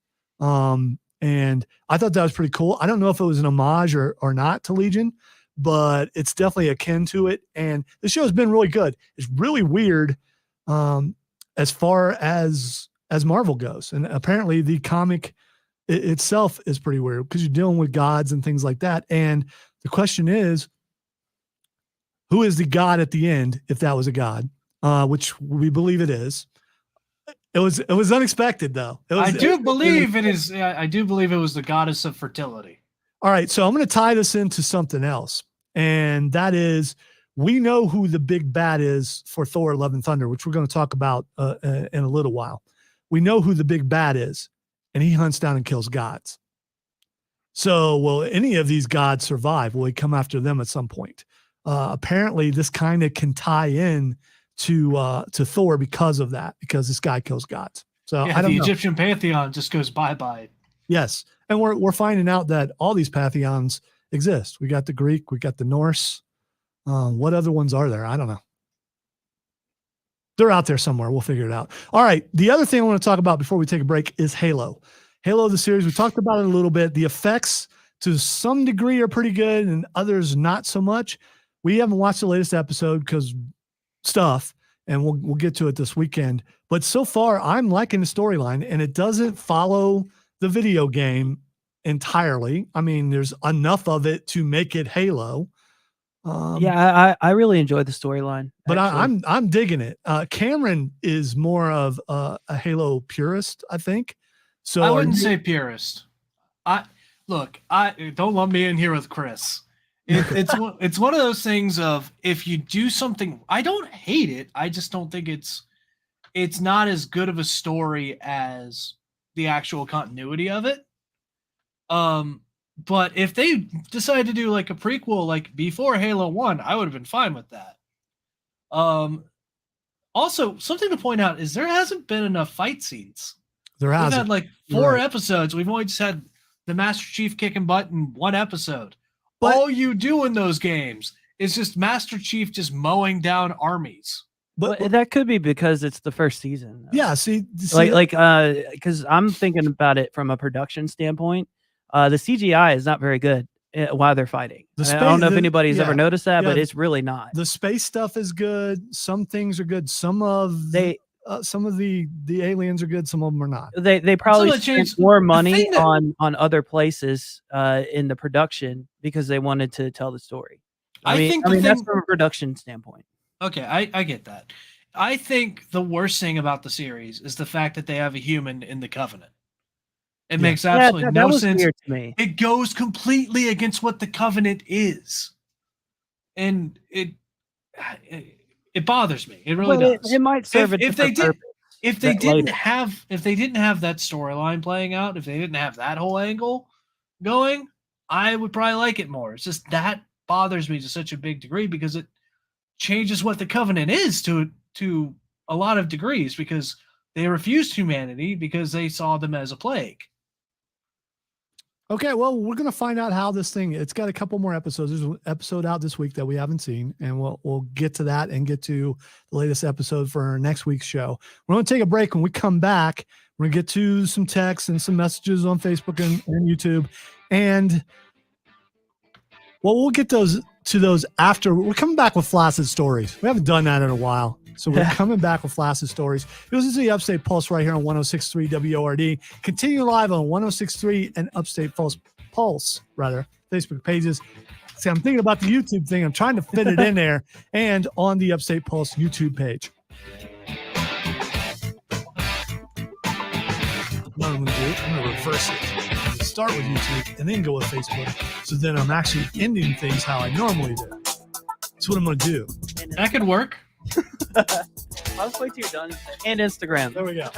And I thought that was pretty cool. I don't know if it was an homage or not to Legion, but it's definitely akin to it. And the show has been really good. It's really weird as far as Marvel goes. And apparently the comic itself is pretty weird because you're dealing with gods and things like that. And the question is, who is the god at the end, if that was a god, which we believe it is. It was unexpected, though. I do believe it is. I do believe it was the goddess of fertility. All right, so I'm going to tie this into something else, and that is, we know who the big bad is for Thor: Love and Thunder, which we're going to talk about in a little while. We know who the big bad is, and he hunts down and kills gods. So, will any of these gods survive? Will he come after them at some point? Apparently, this kind of can tie in to Thor because of that, because this guy kills gods. So I don't know. Egyptian pantheon just goes bye-bye. Yes. And we're finding out that all these pantheons exist. We got the Greek, we got the Norse. What other ones are there? I don't know. They're out there somewhere. We'll figure it out. All right. The other thing I want to talk about before we take a break is Halo. Halo, the series, we talked about it a little bit. The effects to some degree are pretty good and others not so much. We haven't watched the latest episode because stuff, and we'll get to it this weekend. But so far, I'm liking the storyline, and it doesn't follow the video game entirely. I mean, there's enough of it to make it Halo. I really enjoyed the storyline, but I'm digging it. Cameron is more of a Halo purist, I think. So I wouldn't say purist. I don't lump me in here with Chris. It's one of those things of, if you do something, I don't hate it. I just don't think it's not as good of a story as the actual continuity of it. But if they decide to do like a prequel, like before Halo 1, I would have been fine with that. Also, something to point out is there hasn't been enough fight scenes. We've had like 4 episodes. We've only just had the Master Chief kicking butt in 1 episode. But all you do in those games is just Master Chief just mowing down armies. But that could be because it's the first season. Yeah, see because I'm thinking about it from a production standpoint. The CGI is not very good while they're fighting. I don't know if anybody's ever noticed that, but it's really not. The space stuff is good. Some things are good. Some of the aliens are good. Some of them are not. They probably spent more money on other places in the production because they wanted to tell the story. I mean that's from a production standpoint. Okay, I get that. I think the worst thing about the series is the fact that they have a human in the Covenant. It makes absolutely no sense. Weird to me. It goes completely against what the Covenant is, and it bothers me. It really does. It might serve if they didn't have that storyline playing out, if they didn't have that whole angle going, I would probably like it more. It's just that bothers me to such a big degree because it changes what the Covenant is to a lot of degrees, because they refused humanity because they saw them as a plague. Okay, well, we're gonna find out how this thing. It's got a couple more episodes. There's an episode out this week that we haven't seen, and we'll get to that and get to the latest episode for our next week's show. We're gonna take a break. When we come back, we're gonna get to some texts and some messages on Facebook and YouTube, and we'll get to those after. We're coming back with Flaccid Stories. We haven't done that in a while. So we're coming back with Flaccid Stories. This is the Upstate Pulse right here on 106.3 WORD. Continue live on 106.3 and Upstate Pulse Facebook pages. See, I'm thinking about the YouTube thing. I'm trying to fit it in there and on the Upstate Pulse YouTube page. What I'm going to do, I'm going to reverse it. I'm going to start with YouTube and then go with Facebook. So then I'm actually ending things how I normally do. That's what I'm going to do. That could work. I'll just wait till you're done. And Instagram. There we go.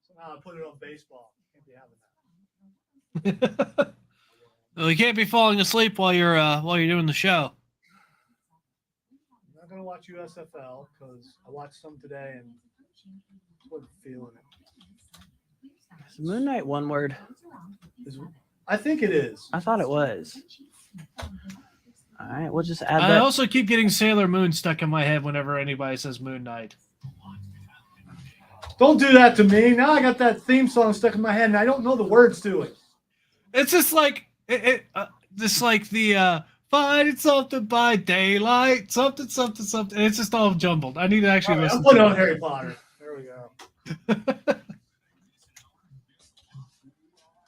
Somehow I put it on baseball. Can't be having that. Well, you can't be falling asleep while you're doing the show. I'm not gonna watch USFL because I watched some today and wasn't feeling it. Is MoonKnight one word? I think it is. I thought it was. All right, we'll just add I that. also keep getting Sailor Moon stuck in my head whenever anybody says MoonKnight. Don't do that to me. Now I got that theme song stuck in my head and I don't know the words to it. It's just like just like the finding something by daylight, something. It's just all jumbled. I need to actually All right, listen. I'll put to it on it. Harry Potter. There we go.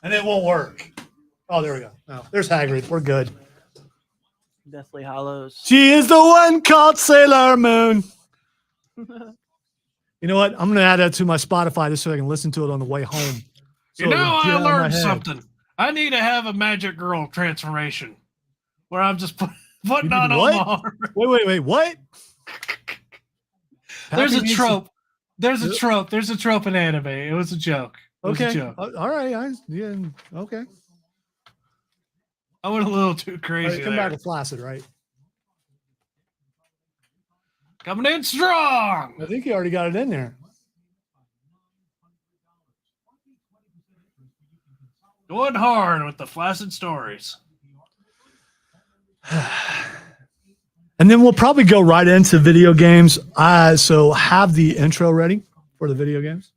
And it won't work. Oh, there we go. No, there's Hagrid. We're good. Deathly Hollows. She is the one called Sailor Moon. You know what? I'm going to add that to my Spotify just so I can listen to it on the way home. So You know, it'll get I out of my learned head. something. I need to have a magic girl transformation where I'm just putting You on need all what? my armor. Wait. What? There's Happy a needs trope. There's a Yep. trope. There's a trope in anime. It was a joke. It was a Okay. joke. All right. Yeah. Okay. I went a little too All right, crazy come there. back with Flaccid, right? Coming in strong. I think you already got it in there. Going hard with the Flaccid Stories. And then we'll probably go right into video games. So have the intro ready for the video games.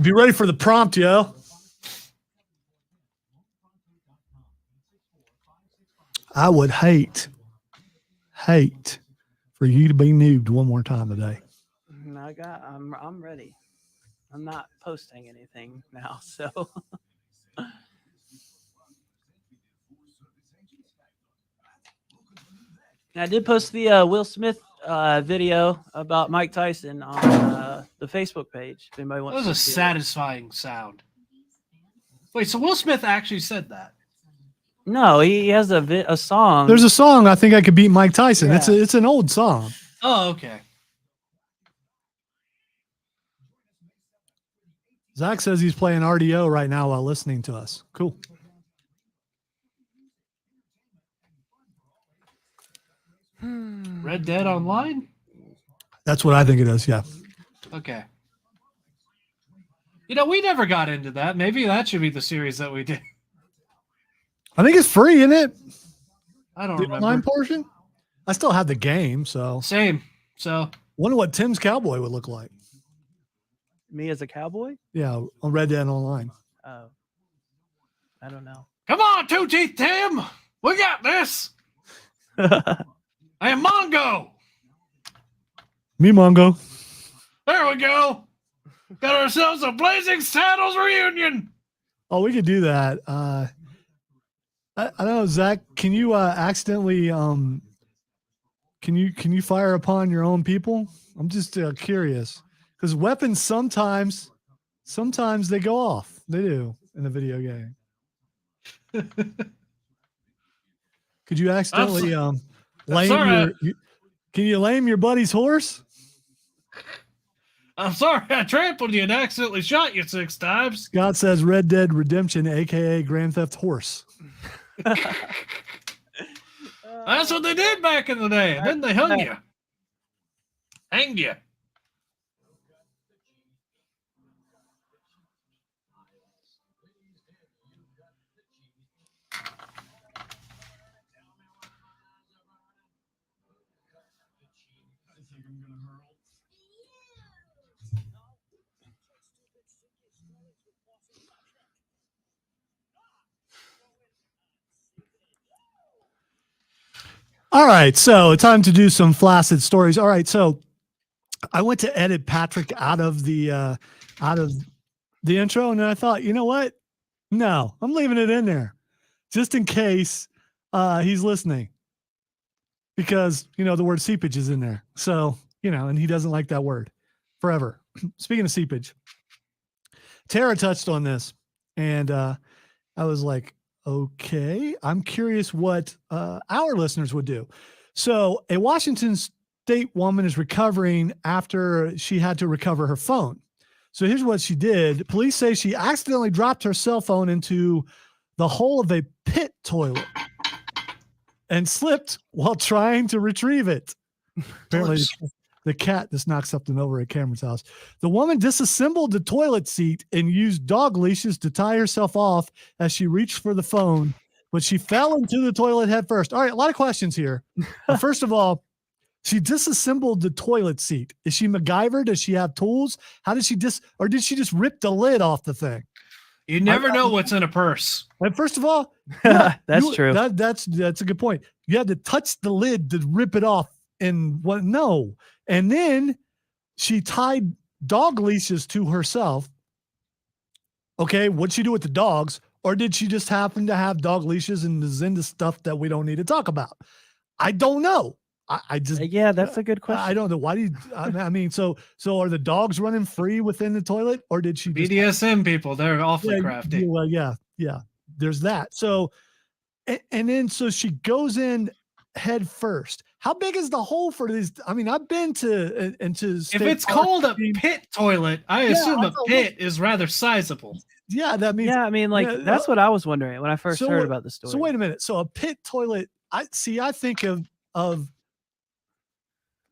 Be ready for the prompt, yo. I would hate for you to be noobed one more time today. I'm ready. I'm not posting anything now, so I did post the Will Smith video about Mike Tyson on the Facebook page. If anybody That wants was to a see it. satisfying sound. Wait, so Will Smith actually said that? No, he has a song. There's a song I think I could beat Mike Tyson. Yeah. It's an old song. Oh, okay. Zach says he's playing RDO right now while listening to us. Cool. Red Dead Online? That's what I think it is. Yeah. Okay. You know, we never got into that. Maybe that should be the series that we did. I think it's free, isn't it? I don't The remember. online portion. I still have the game, so Same. So wonder what Tim's Cowboy would look like. Me as a cowboy? Yeah, on Red Dead Online. Oh, I don't know. come on, Two Teeth Tim. We got this. I am Mongo. Me, Mongo. There we go. Got ourselves a Blazing Saddles reunion. Oh, we could do that. I don't know, Zach. Can you accidentally can you fire upon your own people? I'm just curious because weapons sometimes they go off. They do in a video game. Could you accidentally lame sorry. can you lame your buddy's horse? I'm sorry I trampled you and accidentally shot you 6 times. Scott says Red Dead Redemption, aka Grand Theft Horse. That's what they did back in the day. And then they hung you. Hanged you. All right, so time to do some flaccid stories. All right, so I went to edit Patrick out of the intro, and then I thought, you know what? No, I'm leaving it in there, just in case he's listening, because the word seepage is in there. So and he doesn't like that word forever. Speaking of seepage, Tara touched on this, and I was like, okay, I'm curious what our listeners would do. So a Washington State woman is recovering after she had to recover her phone. So here's what she did. Police say she accidentally dropped her cell phone into the hole of a pit toilet and slipped while trying to retrieve it. Apparently the cat just knocked something over at Cameron's house. The woman disassembled the toilet seat and used dog leashes to tie herself off as she reached for the phone, but she fell into the toilet head first. All right, a lot of questions here. First of all, she disassembled the toilet seat. Is she MacGyver? Does she have tools? How did she or did she just rip the lid off the thing? You never know what's in a purse. And first of all, that's true. That's a good point. You had to touch the lid to rip it off. And what? No. And then she tied dog leashes to herself. Okay, what'd she do with the dogs? Or did she just happen to have dog leashes and is into stuff that we don't need to talk about? I don't know. I just that's a good question. I don't know. Why do you? I mean, so are the dogs running free within the toilet, or did she? BDSM people, they're awfully crafty. Well, yeah. There's that. So, and then so she goes in head first. How big is the hole for these? I mean, I've been to if it's called a pit toilet, I assume a pit is rather sizable. Yeah, that means. Yeah, I mean, that's what I was wondering when I first heard about the story. So wait a minute. So a pit toilet. I think of.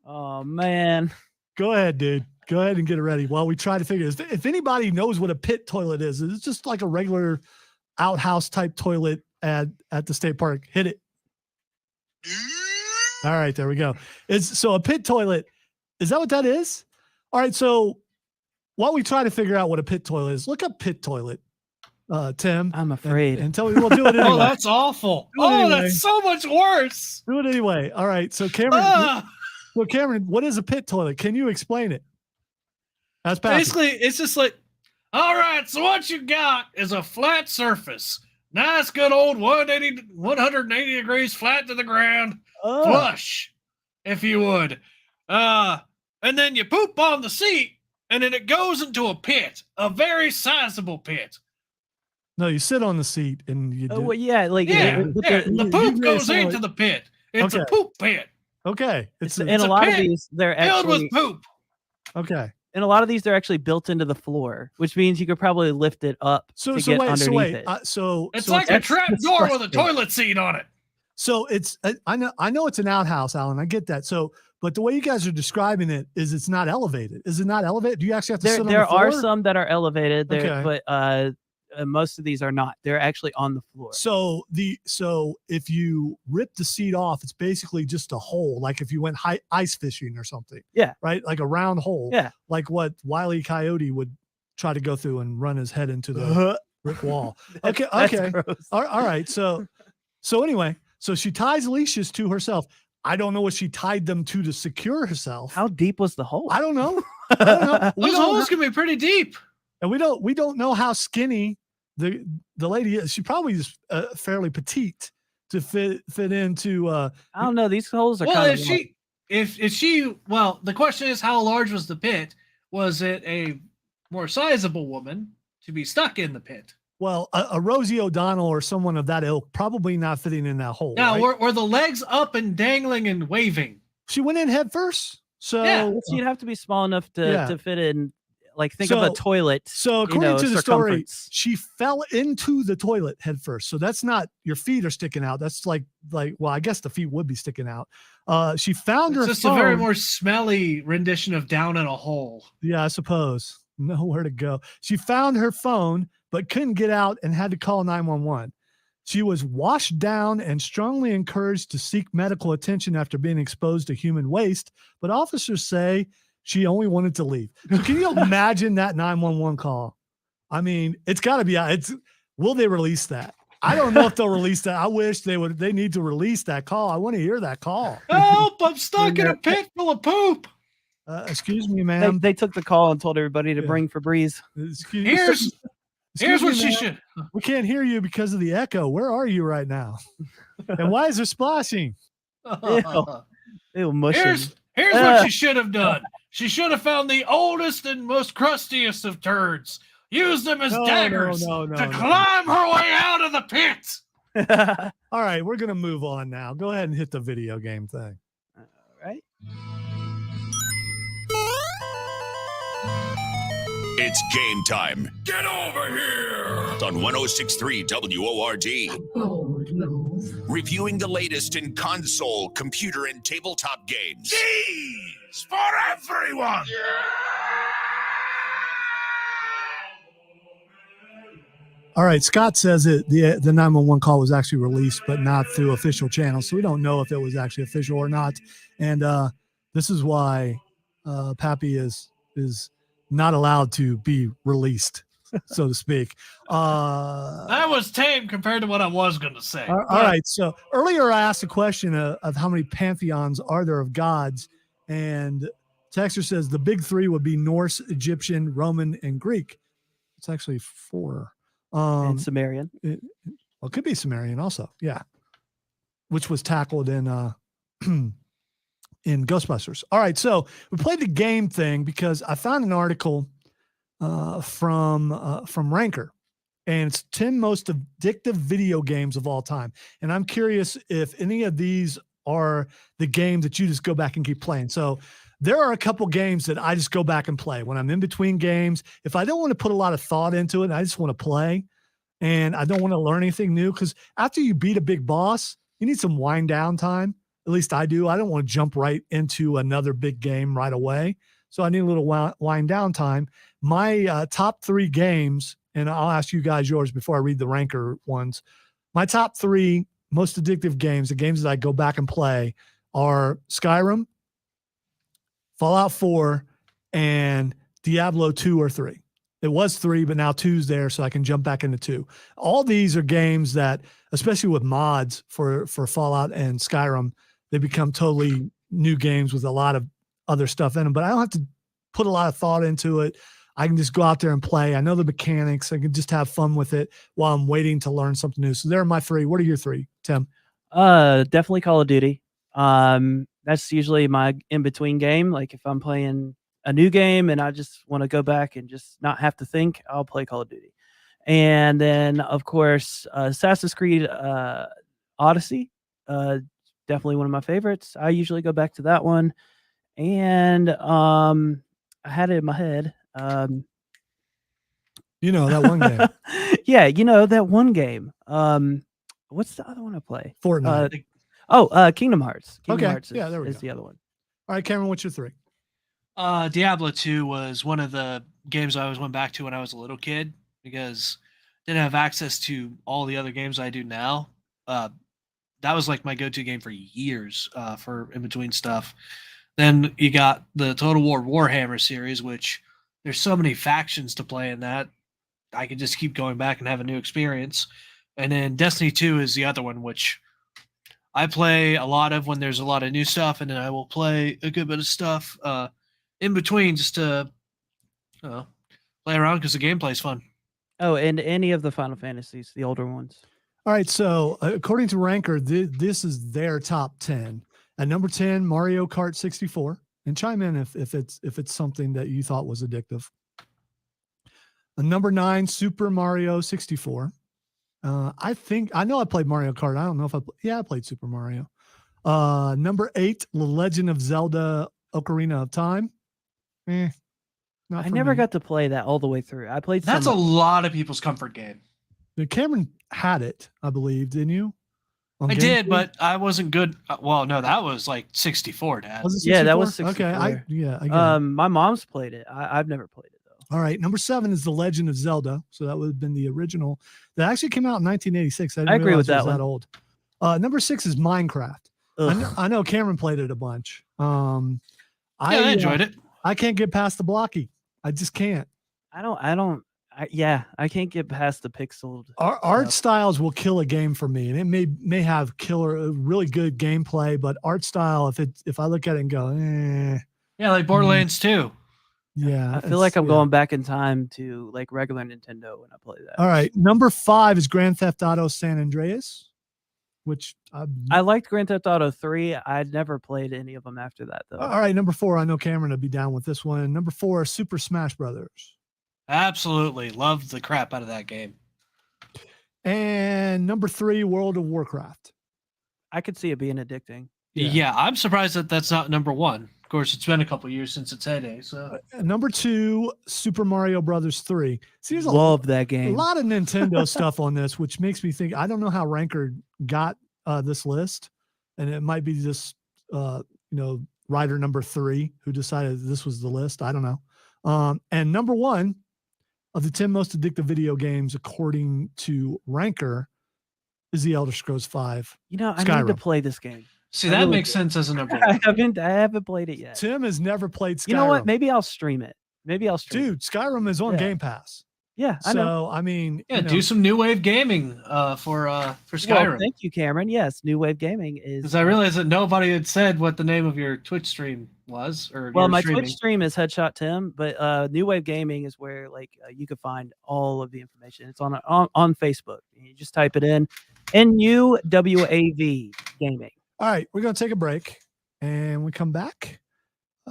Oh man. Go ahead, dude. Go ahead and get it ready while we try to figure this. If anybody knows what a pit toilet is, it's just like a regular outhouse type toilet at the state park. Hit it. All right, there we go. So a pit toilet. Is that what that is? All right. So while we try to figure out what a pit toilet is, look up pit toilet, Tim. I'm afraid. And tell me we'll do it anyway. Oh, that's awful. Anyway. That's so much worse. Do it anyway. All right. So Cameron. So Cameron, what is a pit toilet? Can you explain it? That's basically, it's just like, all right, so what you got is a flat surface. Nice, good old 180 degrees flat to the ground. Flush, if you would. And then you poop on the seat, and then it goes into a pit, a very sizable pit. No, you sit on the seat and you do. Oh, well, yeah, the poop goes into the pit. It's a poop pit. Okay. It's a lot of these, they're filled actually with poop. Okay. And a lot of these, they're actually built into the floor, which means you could probably lift it up to get underneath it. It's like a trap door with a toilet seat on it. So it's, I know it's an outhouse, Alan. I get that. So, but the way you guys are describing it is it's not elevated. Is it not elevated? Do you actually have to sit on the floor? There are some that are elevated, but most of these are not. They're actually on the floor. So if you rip the seat off, it's basically just a hole. Like if you went ice fishing or something. Yeah. Right. Like a round hole. Yeah. Like what Wile E. Coyote would try to go through and run his head into the brick wall. Okay. All right. So anyway, so she ties leashes to herself. I don't know what she tied them to secure herself. How deep was the hole? I don't know. Those holes can be pretty deep. And we don't know how skinny the lady is. She probably is fairly petite to fit into. I don't know. These holes are if she. Well, the question is, how large was the pit? Was it a more sizable woman to be stuck in the pit? Well, a Rosie O'Donnell or someone of that ilk probably not fitting in that hole. Now, right? were the legs up and dangling and waving? She went in head first. So you'd have to be small enough to fit in. Like think of a toilet. So according to the story, she fell into the toilet head first. So that's not your feet are sticking out. That's like well, I guess the feet would be sticking out. She found her phone. Just a very more smelly rendition of down in a hole. Yeah, I suppose. Nowhere to go. She found her phone, but couldn't get out and had to call 911. She was washed down and strongly encouraged to seek medical attention after being exposed to human waste, but officers say she only wanted to leave. So can you imagine that 911 call? I mean, it's got to be. Will they release that? I don't know if they'll release that. I wish they would. They need to release that call. I want to hear that call. Help! I'm stuck in a pit full of poop. Excuse me, ma'am. They took the call and told everybody to bring Febreze. Here's what she should. We can't hear you because of the echo. Where are you right now? And why is there splashing? Ew, mushing. Here's what she should have done. She should have found the oldest and most crustiest of turds. Use them as daggers to climb her way out of the pit. All right, we're going to move on now. Go ahead and hit the video game thing. All right. It's game time. Get over here! It's on 106.3 WORD. Bold move. Reviewing the latest in console, computer, and tabletop games. G's for everyone! All right, Scott says that the 911 call was actually released, but not through official channels. So we don't know if it was actually official or not. And this is why Pappy is not allowed to be released, so to speak. That was tame compared to what I was going to say. All right. So earlier I asked a question of how many pantheons are there of gods, and Texter says the big three would be Norse, Egyptian, Roman, and Greek. It's actually 4. And Sumerian. It could be Sumerian also. Yeah. Which was tackled in in Ghostbusters. All right. So we played the game thing because I found an article from Ranker, and it's 10 most addictive video games of all time. And I'm curious if any of these are the game that you just go back and keep playing. So there are a couple games that I just go back and play when I'm in between games. If I don't want to put a lot of thought into it, I just want to play and I don't want to learn anything new. Because after you beat a big boss, you need some wind down time. At least I do. I don't want to jump right into another big game right away. So I need a little wind down time. My top 3 games, and I'll ask you guys yours before I read the Ranker ones. My top 3 most addictive games, the games that I go back and play, are Skyrim, Fallout 4, and Diablo 2 or 3. It was 3, but now 2's there, so I can jump back into 2. All these are games that, especially with mods for Fallout and Skyrim, they become totally new games with a lot of other stuff in them. But I don't have to put a lot of thought into it. I can just go out there and play. I know the mechanics. I can just have fun with it while I'm waiting to learn something new. So there are my 3. What are your 3, Tim? Definitely Call of Duty. That's usually my in-between game. Like if I'm playing a new game and I just want to go back and just not have to think, I'll play Call of Duty. And then, of course, Assassin's Creed Odyssey, definitely one of my favorites. I usually go back to that one. And I had it in my head. You know, that one game. Yeah, that one game. What's the other one I play? Fortnite. Kingdom Hearts. Okay, Hearts yeah, there we is go. the other one. All right, Cameron, what's your 3? Diablo 2 was one of the games I always went back to when I was a little kid because I didn't have access to all the other games I do now. That was like my go-to game for years for in-between stuff. Then you got the Total War Warhammer series, which there's so many factions to play in that. I could just keep going back and have a new experience. And then Destiny 2 is the other one, which I play a lot of when there's a lot of new stuff, and then I will play a good bit of stuff in between just to play around because the gameplay is fun. Oh, and any of the Final Fantasies, the older ones. All right, so according to Ranker, this is their top 10. At number 10, Mario Kart 64. And chime in if it's something that you thought was addictive. Number 9, Super Mario 64. I know I played Mario Kart. I don't know if I played Super Mario. Number 8, The Legend of Zelda Ocarina of Time. I never got to play that all the way through. I played. That's a lot of people's comfort game. Cameron had it, I believe, didn't you? I did, but I wasn't good. Well, no, that was like 64, Dad. Was it 64? Yeah, that was 64. Okay, I get it. My mom's played it. I've never played it though. All right, number 7 is The Legend of Zelda. So that would have been the original. That actually came out in 1986. I agree with realize it that was one. old. Number 6 is Minecraft. I know Cameron played it a bunch. I enjoyed it. I can't get past the blocky. I just can't. I can't get past the pixeled. Art styles will kill a game for me, and it may have really good gameplay, but art style, if I look at it and go, Yeah, like Borderlands 2. Yeah, I feel like I'm going back in time to like regular Nintendo when I play that. All right, number 5 is Grand Theft Auto San Andreas, which I liked Grand Theft Auto 3. I'd never played any of them after that, though. All right, number 4, I know Cameron would be down with this one. Number 4, Super Smash Brothers. Absolutely. Loved the crap out of that game. And number 3, World of Warcraft. I could see it being addicting. Yeah, I'm surprised that that's not number 1. Of course, it's been a couple years since its heyday. So number 2, Super Mario Brothers 3. See, there's that game. A lot of Nintendo stuff on this, which makes me think I don't know how Ranker got this list, and it might be just writer number 3 who decided this was the list. I don't know. And number 1 of the 10 most addictive video games, according to Ranker, is The Elder Scrolls 5. I Skyrim. need to play this game. see, that makes sense as a number 1. I haven't played it yet. Tim has never played Skyrim. You know what? Maybe I'll stream it. Dude, Skyrim is on Game Pass. Yeah, I know. I mean, do some new wave gaming for Skyrim. Well, thank you, Cameron. Yes, New Wave Gaming is. Because I realized that nobody had said what the name of your Twitch stream was. My Twitch stream is Headshot Tim, but New Wave Gaming is where you can find all of the information. It's on Facebook. You just type it in, NUWAV Gaming. All right, we're going to take a break, and when we come back,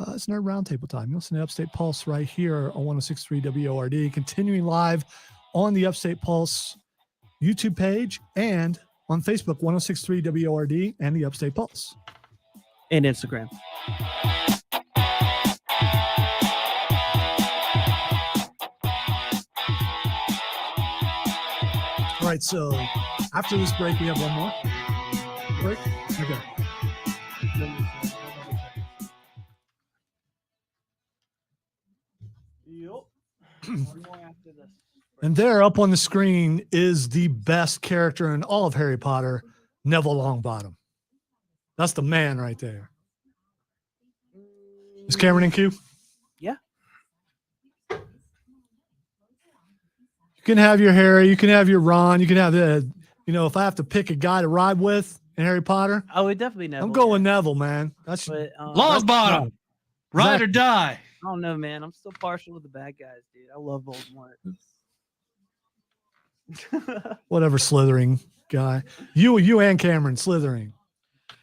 it's Nerd Roundtable time. You listen to Upstate Pulse right here on 106.3 WORD, continuing live on the Upstate Pulse YouTube page and on Facebook, 106.3 WORD and the Upstate Pulse. And Instagram. All right, so after this break, we have one more break. Okay. And there up on the screen is the best character in all of Harry Potter, Neville Longbottom. That's the man right there. Is Cameron in queue? Yeah. You can have your Harry, you can have your Ron, you can have if I have to pick a guy to ride with in Harry Potter, I would definitely Neville. I'm going Neville, man. That's Longbottom. Ride or die. I don't know, man. I'm still partial to the bad guys, dude. I love Voldemort. whatever, Slytherin guy. You and Cameron Slytherin.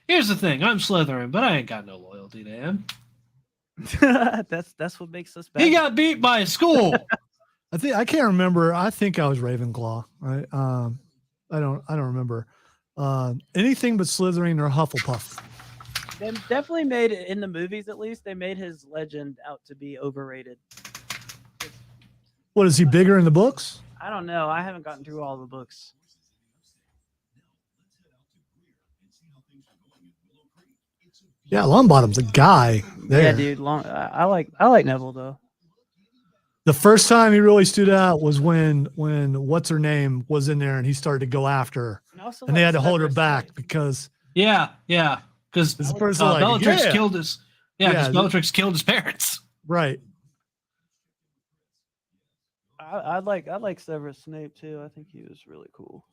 Here's the thing. I'm Slytherin, but I ain't got no loyalty to him. That's what makes us bad. He got beat by a school. I can't remember. I think I was Ravenclaw. Right? I don't remember. Anything but Slytherin or Hufflepuff. They definitely made it in the movies, at least. They made his legend out to be overrated. What, is he bigger in the books? I don't know. I haven't gotten through all the books. Yeah, Longbottom's a guy. There. Yeah, dude. I like Neville though. The first time he really stood out was when what's her name was in there and he started to go after her, and they had to hold her back because yeah, because Bellatrix killed his Bellatrix killed his parents. Right. I like Severus Snape too. I think he was really cool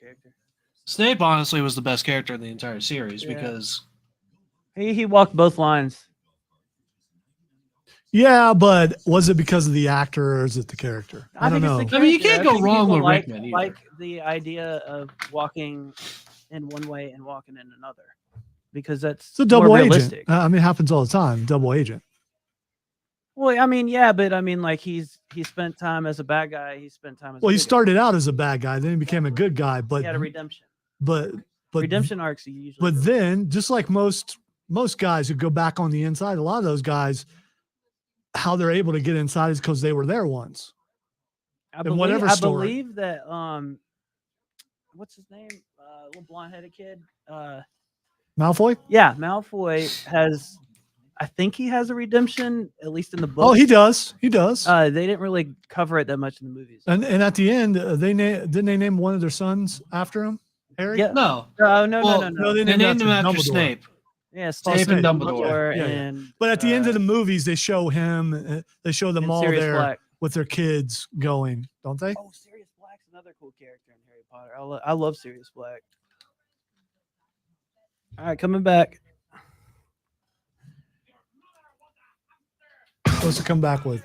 character. Snape honestly was the best character in the entire series because he walked both lines. Yeah, but was it because of the actor or is it the character? I don't know. I mean, you can't go wrong with Rickman either. Like the idea of walking in one way and walking in another, because that's a double more agent. realistic. I mean, it happens all the time. Double agent. Well, I mean, yeah, but I mean, like he spent time as a bad guy. He spent time as he started out as a bad guy, then he became a good guy. But he had a redemption. But redemption arcs are usually. But then, just like most guys who go back on the inside, a lot of those guys, how they're able to get inside is because they were there once. I believe that what's his name? Little blonde-headed kid. Malfoy? Yeah, Malfoy has I think he has a redemption, at least in the book. Oh, he does. He does. They didn't really cover it that much in the movies. And at the end, didn't they name one of their sons after him? Harry? Yeah. No. No. They They named him after Dumbledore. Snape. Yeah, Snape and Dumbledore. Yeah. and But at the end of the movies, they show him. They show them and all Sirius there Black. with their kids going, don't they? Oh, Sirius Black's another cool character in Harry Potter. I love Sirius Black. All right, coming back. Supposed to come back with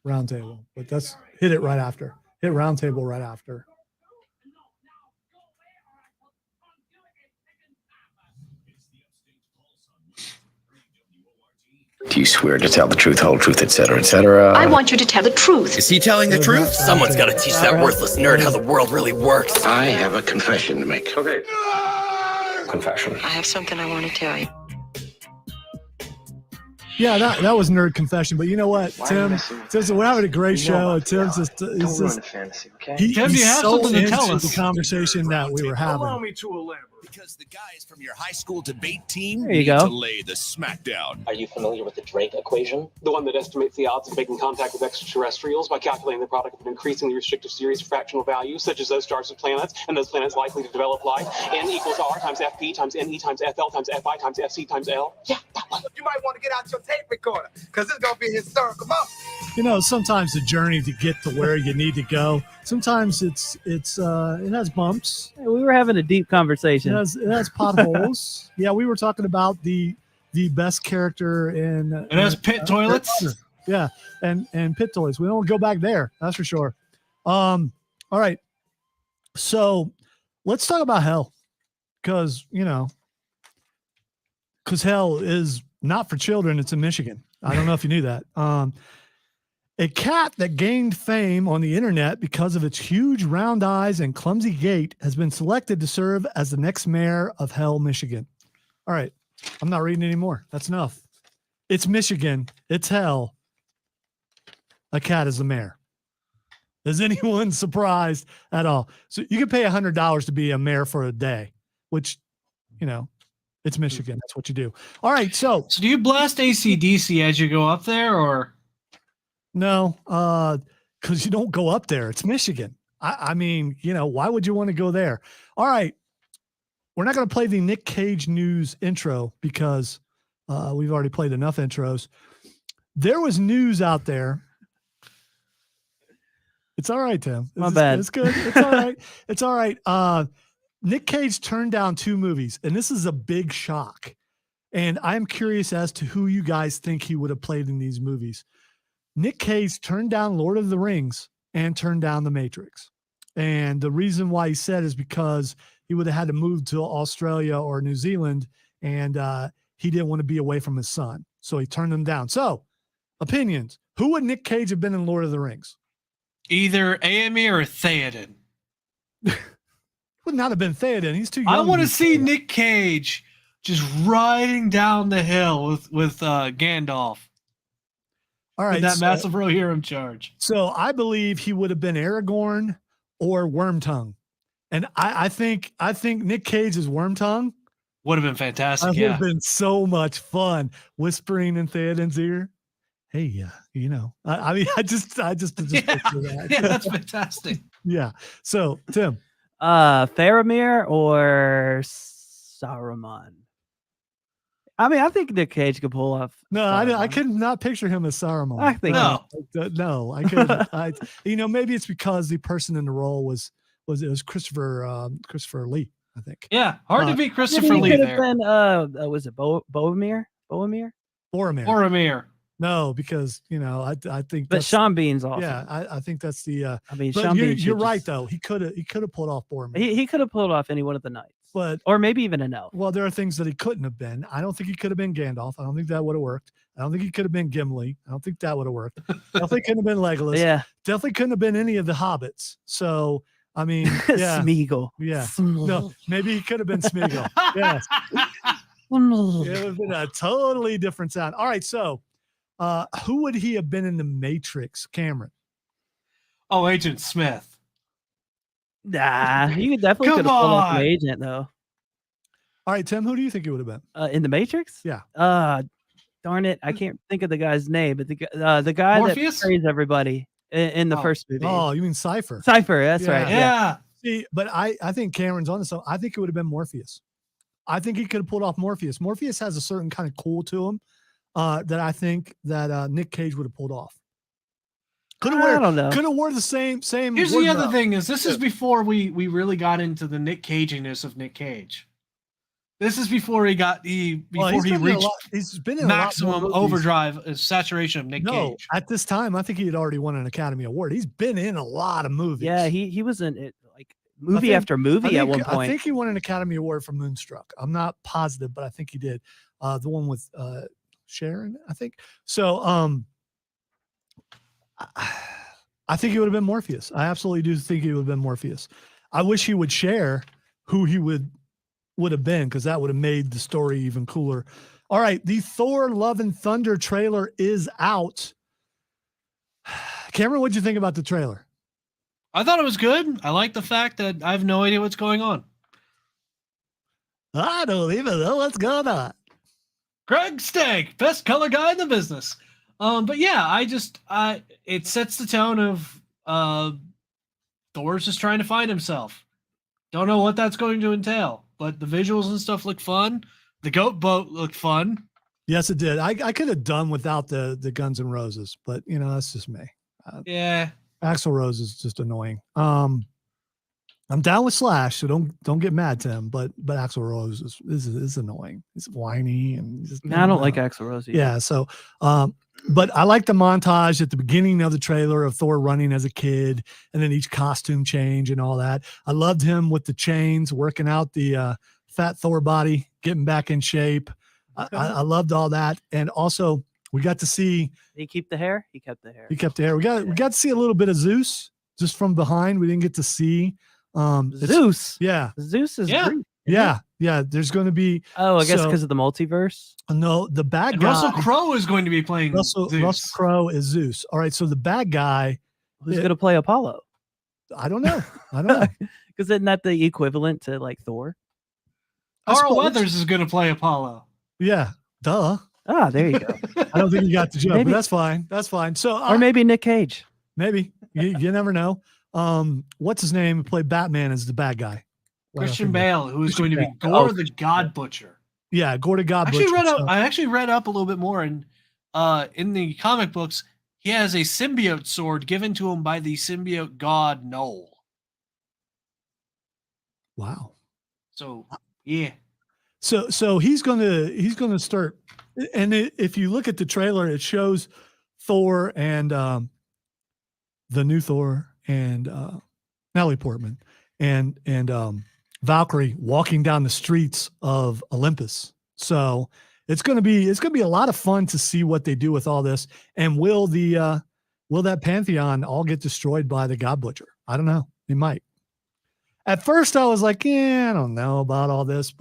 Roundtable, but that's hit it right after. Hit Roundtable right after. Do you swear to tell the truth, whole truth, etc., etc.? I want you to tell the truth. Is he telling the truth? Someone's got to teach that worthless nerd how the world really works. I have a confession to make. Okay. Confession. I have something I want to tell you. Yeah, that was nerd confession. But you know what, Tim? We're having a great show. Tim's just fantasy, okay? Tim, you he's have so something to tell into us. the conversation that we were having. me to elaborate. Because the guys from your high school debate team There you need go. to lay the smackdown. Are you familiar with the Drake equation? The one that estimates the odds of making contact with extraterrestrials by calculating the product of an increasingly restrictive series of fractional values, such as those stars with planets, and those planets likely to develop life. N equals R times FP times NE times FL times FI times FC times L. Yeah, that one. You might want to get out your tape recorder, because it's going to be a historical moment. You know, sometimes the journey to get to where you need to go, sometimes it has bumps. Hey, we were having a deep conversation. It has potholes. Yeah, we were talking about the best character in. It has pit toilets. Yeah, and pit toilets. We don't go back there. That's for sure. All right. So let's talk about hell, because hell is not for children. It's in Michigan. I don't know if you knew that. A cat that gained fame on the internet because of its huge round eyes and clumsy gait has been selected to serve as the next mayor of Hell, Michigan. All right. I'm not reading anymore. That's enough. It's Michigan. It's hell. A cat is the mayor. Is anyone surprised at all? So you can pay $100 to be a mayor for a day, which, it's Michigan. That's what you do. All right. So do you blast AC/DC as you go up there, or? No, because you don't go up there. It's Michigan. I mean, why would you want to go there? All right. We're not going to play the Nick Cage news intro because we've already played enough intros. There was news out there. It's all right, Tim. My bad. It's good. It's all right. It's all right. Nick Cage turned down 2 movies, and this is a big shock. And I'm curious as to who you guys think he would have played in these movies. Nick Cage turned down Lord of the Rings and turned down The Matrix. And the reason why he said is because he would have had to move to Australia or New Zealand, and he didn't want to be away from his son. So he turned them down. So, opinions. Who would Nick Cage have been in Lord of the Rings? Either Éomer or Theoden. Would not have been Theoden. He's too young. I want to be see Theoden. Nick Cage just riding down the hill with Gandalf. All right. That massive Rohirrim charge. So I believe he would have been Aragorn or Wormtongue. And I think Nick Cage is Wormtongue. Would have been fantastic. That would have been so much fun. Whispering in Theoden's ear. Hey, I mean, I just picture that. Yeah, that's fantastic. Yeah. So Tim. Faramir or Saruman? I mean, I think Nick Cage could pull off. No, I could not picture him as Saruman. I think no, I couldn't. Maybe it's because the person in the role was Christopher Lee, I think. Yeah, hard to beat Christopher Lee there. Been, was it Boromir? Boromir. No, because I think. But Sean Bean's awesome. Yeah, I think that's the. I mean, but Sean Bean. You're right though. He could have pulled off Boromir. He could have pulled off any one of the knights. Or maybe even an elf. Well, there are things that he couldn't have been. I don't think he could have been Gandalf. I don't think that would have worked. I don't think he could have been Gimli. I don't think that would have worked. Definitely couldn't have been Legolas. Yeah. Definitely couldn't have been any of the hobbits. So, I mean, yeah. Smeagol. Yeah. No, maybe he could have been Smeagol. Yes. It would have been a totally different sound. All right. So, who would he have been in The Matrix, Cameron? Oh, Agent Smith. Nah, you definitely could have pulled off an agent though. All right, Tim, who do you think it would have been? In The Matrix? Yeah. darn it, I can't think of the guy's name, but the guy Morpheus? that betrays everybody in the first movie. Oh, you mean Cypher? Cypher, that's right. Yeah. See, but I think Cameron's on this. So I think it would have been Morpheus. I think he could have pulled off Morpheus. Morpheus has a certain kind of cool to him that I think that Nick Cage would have pulled off. I don't know. Could have wore the same. Here's the other thing: is this is before we really got into the Nick Caginess of Nick Cage. This is before he reached he's been in maximum overdrive saturation of Nick Cage. At this time, I think he had already won an Academy Award. He's been in a lot of movies. Yeah, he was in it like movie after movie at one point. I think he won an Academy Award for Moonstruck. I'm not positive, but I think he did. The one with Sharon, I think. So I think he would have been Morpheus. I absolutely do think he would have been Morpheus. I wish he would share who he would have been, because that would have made the story even cooler. All right, the Thor Love and Thunder trailer is out. Cameron, what'd you think about the trailer? I thought it was good. I like the fact that I have no idea what's going on. I don't even know what's going on. Greg Stank, best color guy in the business. But yeah, it sets the tone of Thor's just trying to find himself. Don't know what that's going to entail, but the visuals and stuff look fun. The goat boat looked fun. Yes, it did. I could have done without the Guns N' Roses, but that's just me. Yeah. Axl Rose is just annoying. I'm down with Slash, so don't get mad to him. But Axl Rose is annoying. He's whiny and just, I don't like Axl Rose either. Yeah. So, but I like the montage at the beginning of the trailer of Thor running as a kid, and then each costume change and all that. I loved him with the chains, working out the fat Thor body, getting back in shape. I loved all that, and also we got to see. Did he keep the hair? He kept the hair. He kept the hair. We got to see a little bit of Zeus just from behind. We didn't get to see. Zeus. Yeah. Zeus is Greek. Yeah. There's going to be. Oh, I guess because of the multiverse. No, the bad guy. Russell Crowe is going to be playing Russell Crowe is Zeus. All right. So the bad guy. Who's going to play Apollo? I don't know. Because isn't that the equivalent to like Thor? Carl Weathers is going to play Apollo. Yeah. Duh. Ah, there you go. I don't think you got the joke, but that's fine. That's fine. So, or maybe Nick Cage. Maybe you never know. What's his name? Who played Batman as the bad guy? Christian Bale, who is going to be Gore the God Butcher. Yeah, Gore the God Butcher. I actually read up a little bit more, and in the comic books, he has a symbiote sword given to him by the symbiote god Null. Wow. So yeah. So he's gonna start, and if you look at the trailer, it shows Thor and the new Thor and Natalie Portman and Valkyrie walking down the streets of Olympus. So it's gonna be a lot of fun to see what they do with all this. And will that pantheon all get destroyed by the God Butcher? I don't know. It might. At first, I was like, I don't know about all this,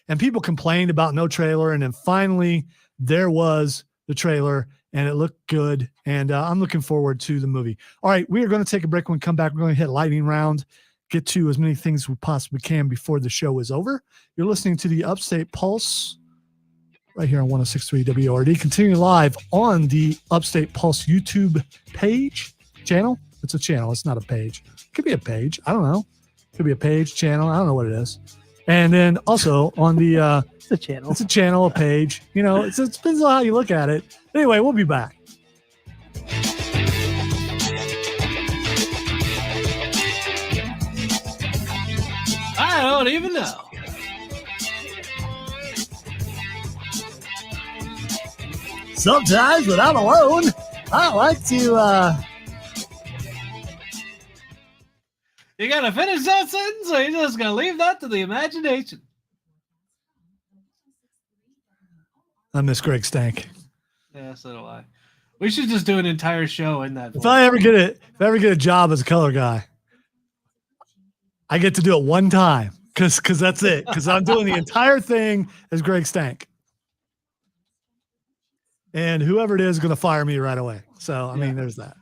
and people complained about no trailer, and then finally there was the trailer, and it looked good, and I'm looking forward to the movie. All right, we are going to take a break. When we come back, we're going to hit lightning round, get to as many things as we possibly can before the show is over. You're listening to the Upstate Pulse right here on 106.3 WORD. Continue live on the Upstate Pulse YouTube channel. It's a channel. It's not a page. It could be a page. I don't know. Could be a page, channel. I don't know what it is. And then also on the it's a channel. It's a channel, a page. It depends on how you look at it. Anyway, we'll be back. I don't even know. Sometimes when I'm alone, I like to You gotta finish that sentence, or you're just gonna leave that to the imagination. I miss Greg Stank. Yeah, so do I. We should just do an entire show in that. If I ever get a job as a color guy, I get to do it one time because that's it. Because I'm doing the entire thing as Greg Stank, and whoever it is going to fire me right away. So I mean, there's that.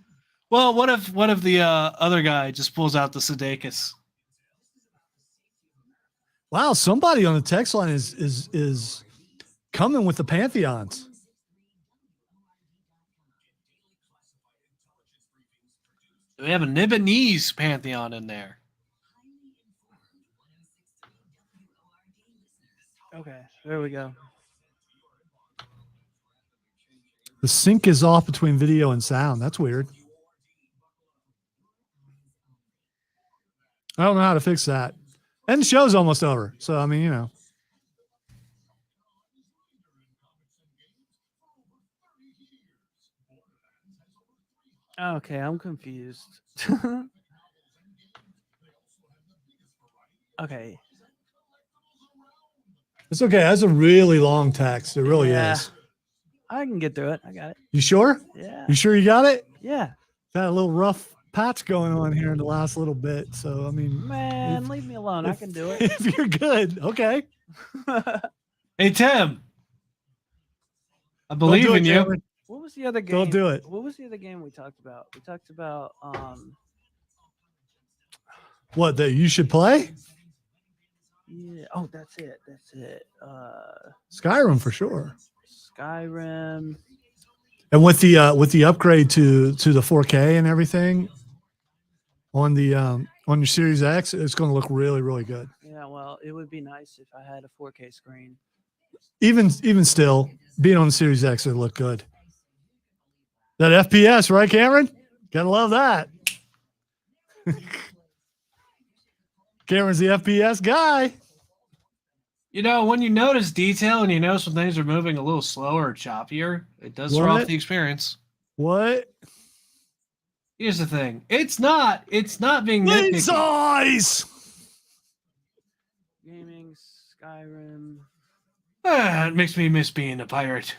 Well, what if the other guy just pulls out the Sudeikis? Wow, somebody on the text line is coming with the pantheons. We have a Nibonese pantheon in there. Okay, there we go. The sync is off between video and sound. That's weird. I don't know how to fix that. And the show's almost over. So, I mean, you know. Okay, I'm confused. Okay. It's okay. That's a really long text. It really Yeah. is. I can get through it. I got it. You sure? Yeah. You sure you got it? Yeah. Got a little rough patch going on here in the last little bit. So, I mean, Man, leave me alone. I can do it. if you're good, okay. Hey, Tim. I believe in you. What was the other game? Don't do it. What was the other game we talked about? We talked about What, that you should play? yeah. Oh, that's it. That's it. Skyrim for sure. Skyrim. And with the upgrade to the 4K and everything on the on your Series X, it's going to look really, really good. Yeah, well, it would be nice if I had a 4K screen. Even still, being on the Series X, it look good. That FPS, right, Cameron? Gotta love that. Cameron's the FPS guy. You know, when you notice detail and you notice when things are moving a little slower or choppier, it does throw off the experience. What? Here's the thing. It's not being Lane nitpicky. size. Gaming, Skyrim. It makes me miss being a pirate.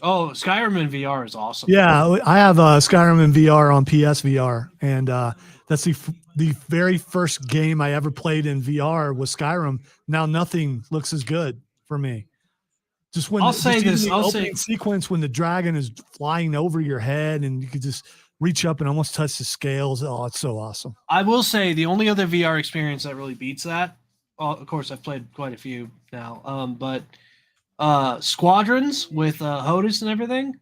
Oh, Skyrim in VR is awesome. Yeah, I have Skyrim in VR on PSVR, and that's the very first game I ever played in VR was Skyrim. Now nothing looks as good for me. Just when I'll say even this, the opening sequence when the dragon is flying over your head and you could just reach up and almost touch the scales. Oh, it's so awesome. I will say the only other VR experience that really beats that. Well, of course, I've played quite a few now. But Squadrons with HOTAS and everything,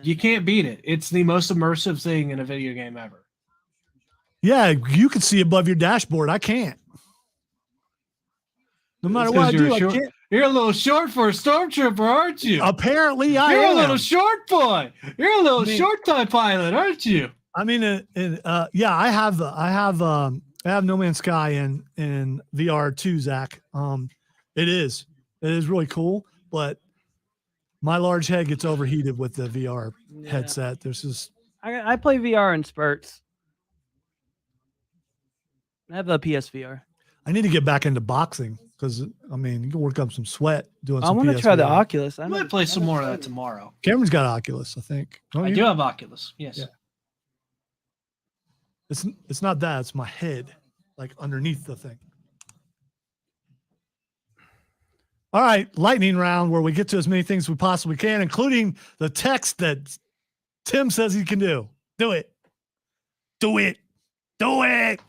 you can't beat it. It's the most immersive thing in a video game ever. Yeah, you can see above your dashboard. I can't. No matter what I do, I can't. You're a little short for a stormtrooper, aren't you? Apparently, I You're am. a little short boy. You're a little short time pilot, aren't you? I mean, yeah, I have No Man's Sky in VR too, Zach. It is really cool, but my large head gets overheated with the VR headset. There's just I play VR in spurts. I have a PSVR. I need to get back into boxing because I mean you can work up some sweat doing. I want to try the Oculus. I might play some more of that tomorrow. Cameron's got Oculus, I think. I do have Oculus. Yes. Yeah. It's not that. It's my head, like underneath the thing. All right, lightning round where we get to as many things we possibly can, including the text that Tim says he can do. Do it. Do it. Do it.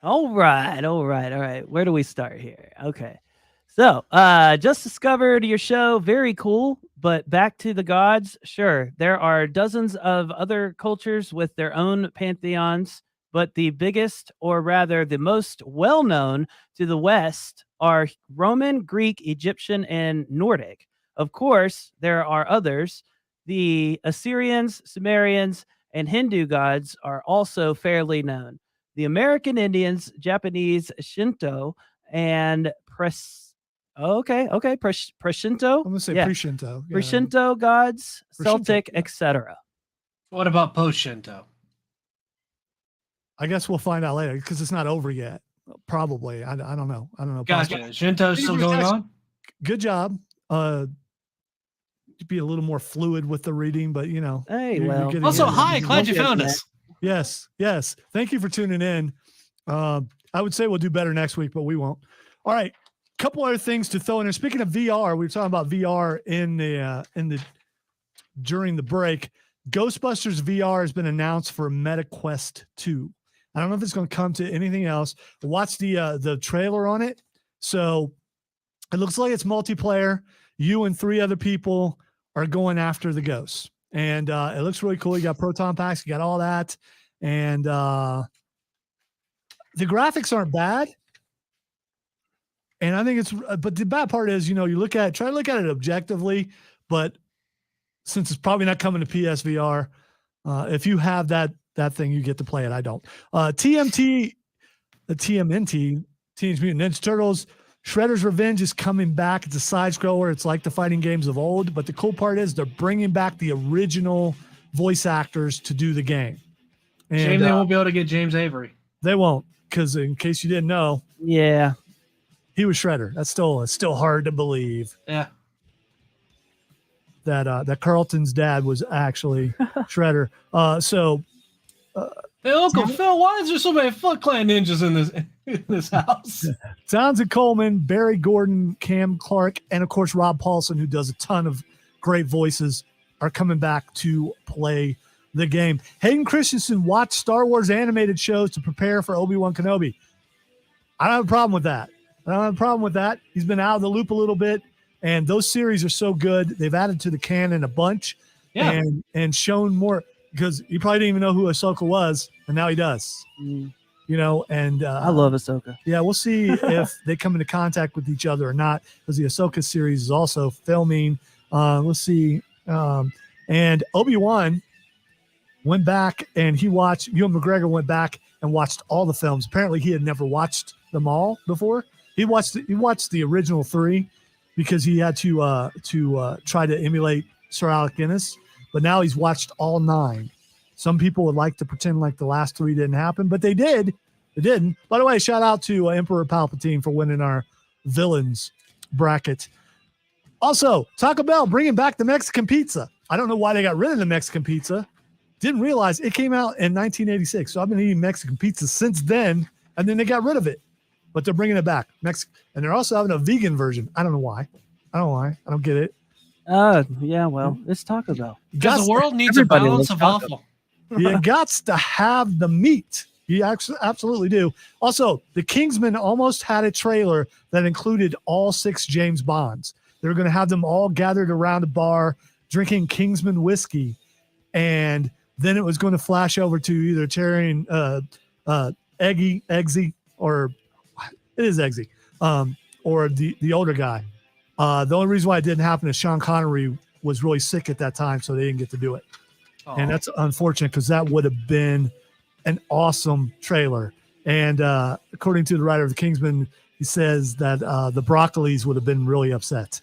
All right. Where do we start here? Okay. So, just discovered your show. Very cool. But back to the gods. Sure, there are dozens of other cultures with their own pantheons, but the biggest, or rather the most well-known to the West, are Roman, Greek, Egyptian, and Nordic. Of course, there are others. The Assyrians, Sumerians, and Hindu gods are also fairly known. The American Indians, Japanese Shinto, and Preshinto. I'm gonna say Preshinto. Yeah. Preshinto gods, Preshinto, Celtic, yeah. etc. What about post-Shinto? I guess we'll find out later because it's not over yet. Probably. I don't know. Gotcha. Shinto's still going on? Good job. Be a little more fluid with the reading, but you know. Hey, well. Also, hi, glad you found us. Yes. Thank you for tuning in. I would say we'll do better next week, but we won't. All right. Couple other things to throw in there. Speaking of VR, we were talking about VR during the break. Ghostbusters VR has been announced for Meta Quest 2. I don't know if it's going to come to anything else. Watch the trailer on it. So it looks like it's multiplayer. You and 3 other people are going after the ghosts. and it looks really cool. You got proton packs, you got all that, and the graphics aren't bad. And I think but the bad part is, you try to look at it objectively, but since it's probably not coming to PSVR, if you have that thing, you get to play it. I don't. TMNT, Teenage Mutant Ninja Turtles, Shredder's Revenge is coming back. It's a side scroller. It's like the fighting games of old, but the cool part is they're bringing back the original voice actors to do the game. And, shame they won't be able to get James Avery. They won't, because in case you didn't know, Yeah. he was Shredder. It's still hard to believe. Yeah. That Carlton's dad was actually Shredder. Hey, Uncle Phil, why is there so many Foot Clan ninjas in this house? Townsend Coleman, Barry Gordon, Cam Clark, and of course Rob Paulson, who does a ton of great voices, are coming back to play the game. Hayden Christensen watched Star Wars animated shows to prepare for Obi-Wan Kenobi. I don't have a problem with that. He's been out of the loop a little bit, and those series are so good. They've added to the canon a bunch, and shown more, because he probably didn't even know who Ahsoka was, and now he does. And I love Ahsoka. Yeah, we'll see if they come into contact with each other or not, because the Ahsoka series is also filming. Let's see. And Obi-Wan went back and Ewan McGregor went back and watched all the films. Apparently he had never watched them all before. He watched the original 3 because he had to try to emulate Sir Alec Guinness, but now he's watched all 9. Some people would like to pretend like the last 3 didn't happen, but they did. It didn't. By the way, shout out to Emperor Palpatine for winning our villains bracket. Also, Taco Bell bringing back the Mexican pizza. I don't know why they got rid of the Mexican pizza. Didn't realize it came out in 1986. So I've been eating Mexican pizza since then, and then they got rid of it. But they're bringing it back. And they're also having a vegan version. I don't know why. I don't get it. Yeah, well, it's Taco Bell. Because the world needs a balance of awful. You got to have the meat. You absolutely do. Also, the Kingsmen almost had a trailer that included all 6 James Bonds. They were going to have them all gathered around a bar drinking Kingsman whiskey, and then it was going to flash over to either Terry and Eggsy, or it is Eggsy, or the older guy. The only reason why it didn't happen is Sean Connery was really sick at that time, so they didn't get to do it. And that's unfortunate, because that would have been an awesome trailer. And according to the writer of the Kingsman, he says that the Broccolis would have been really upset.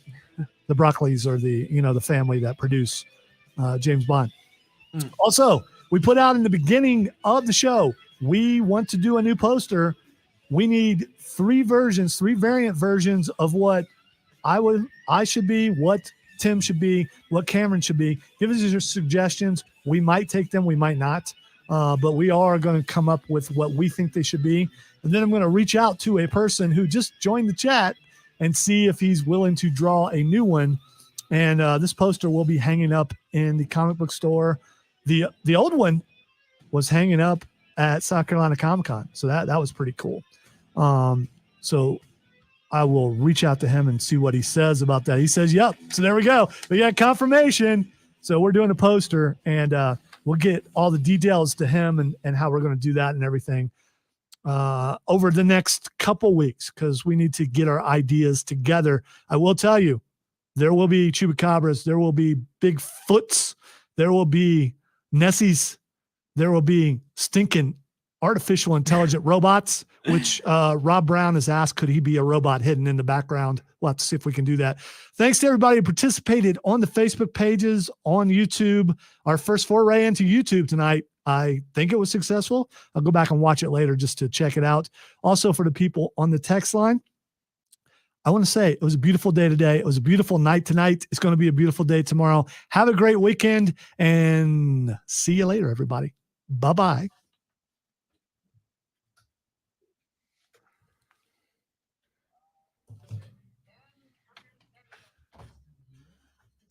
The Broccolis are the family that produce James Bond. Also, we put out in the beginning of the show, we want to do a new poster. We need 3 variant versions of what I should be, what Tim should be, what Cameron should be. Give us your suggestions. We might take them, we might not. But we are going to come up with what we think they should be. And then I'm going to reach out to a person who just joined the chat and see if he's willing to draw a new one. And this poster will be hanging up in the comic book store. The old one was hanging up at South Carolina Comic-Con. So that was pretty cool. So I will reach out to him and see what he says about that. He says, yep. So there we go. We got confirmation. So we're doing a poster, and we'll get all the details to him and how we're going to do that and everything over the next couple weeks, because we need to get our ideas together. I will tell you, there will be Chupacabras, there will be Bigfoots, there will be Nessies, there will be stinking artificial intelligent robots, which Rob Brown has asked, could he be a robot hidden in the background? We'll have to see if we can do that. Thanks to everybody who participated on the Facebook pages, on YouTube. Our first foray into YouTube tonight, I think it was successful. I'll go back and watch it later just to check it out. Also, for the people on the text line, I want to say it was a beautiful day today. It was a beautiful night tonight. It's going to be a beautiful day tomorrow. Have a great weekend, and see you later, everybody. Bye-bye.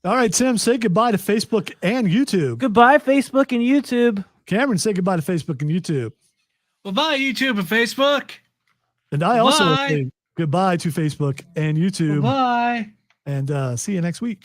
All right, Tim, say goodbye to Facebook and YouTube. Goodbye, Facebook and YouTube. Cameron, say goodbye to Facebook and YouTube. Well, bye, YouTube and Facebook. And I also say goodbye to Facebook and YouTube. Bye. And see you next week.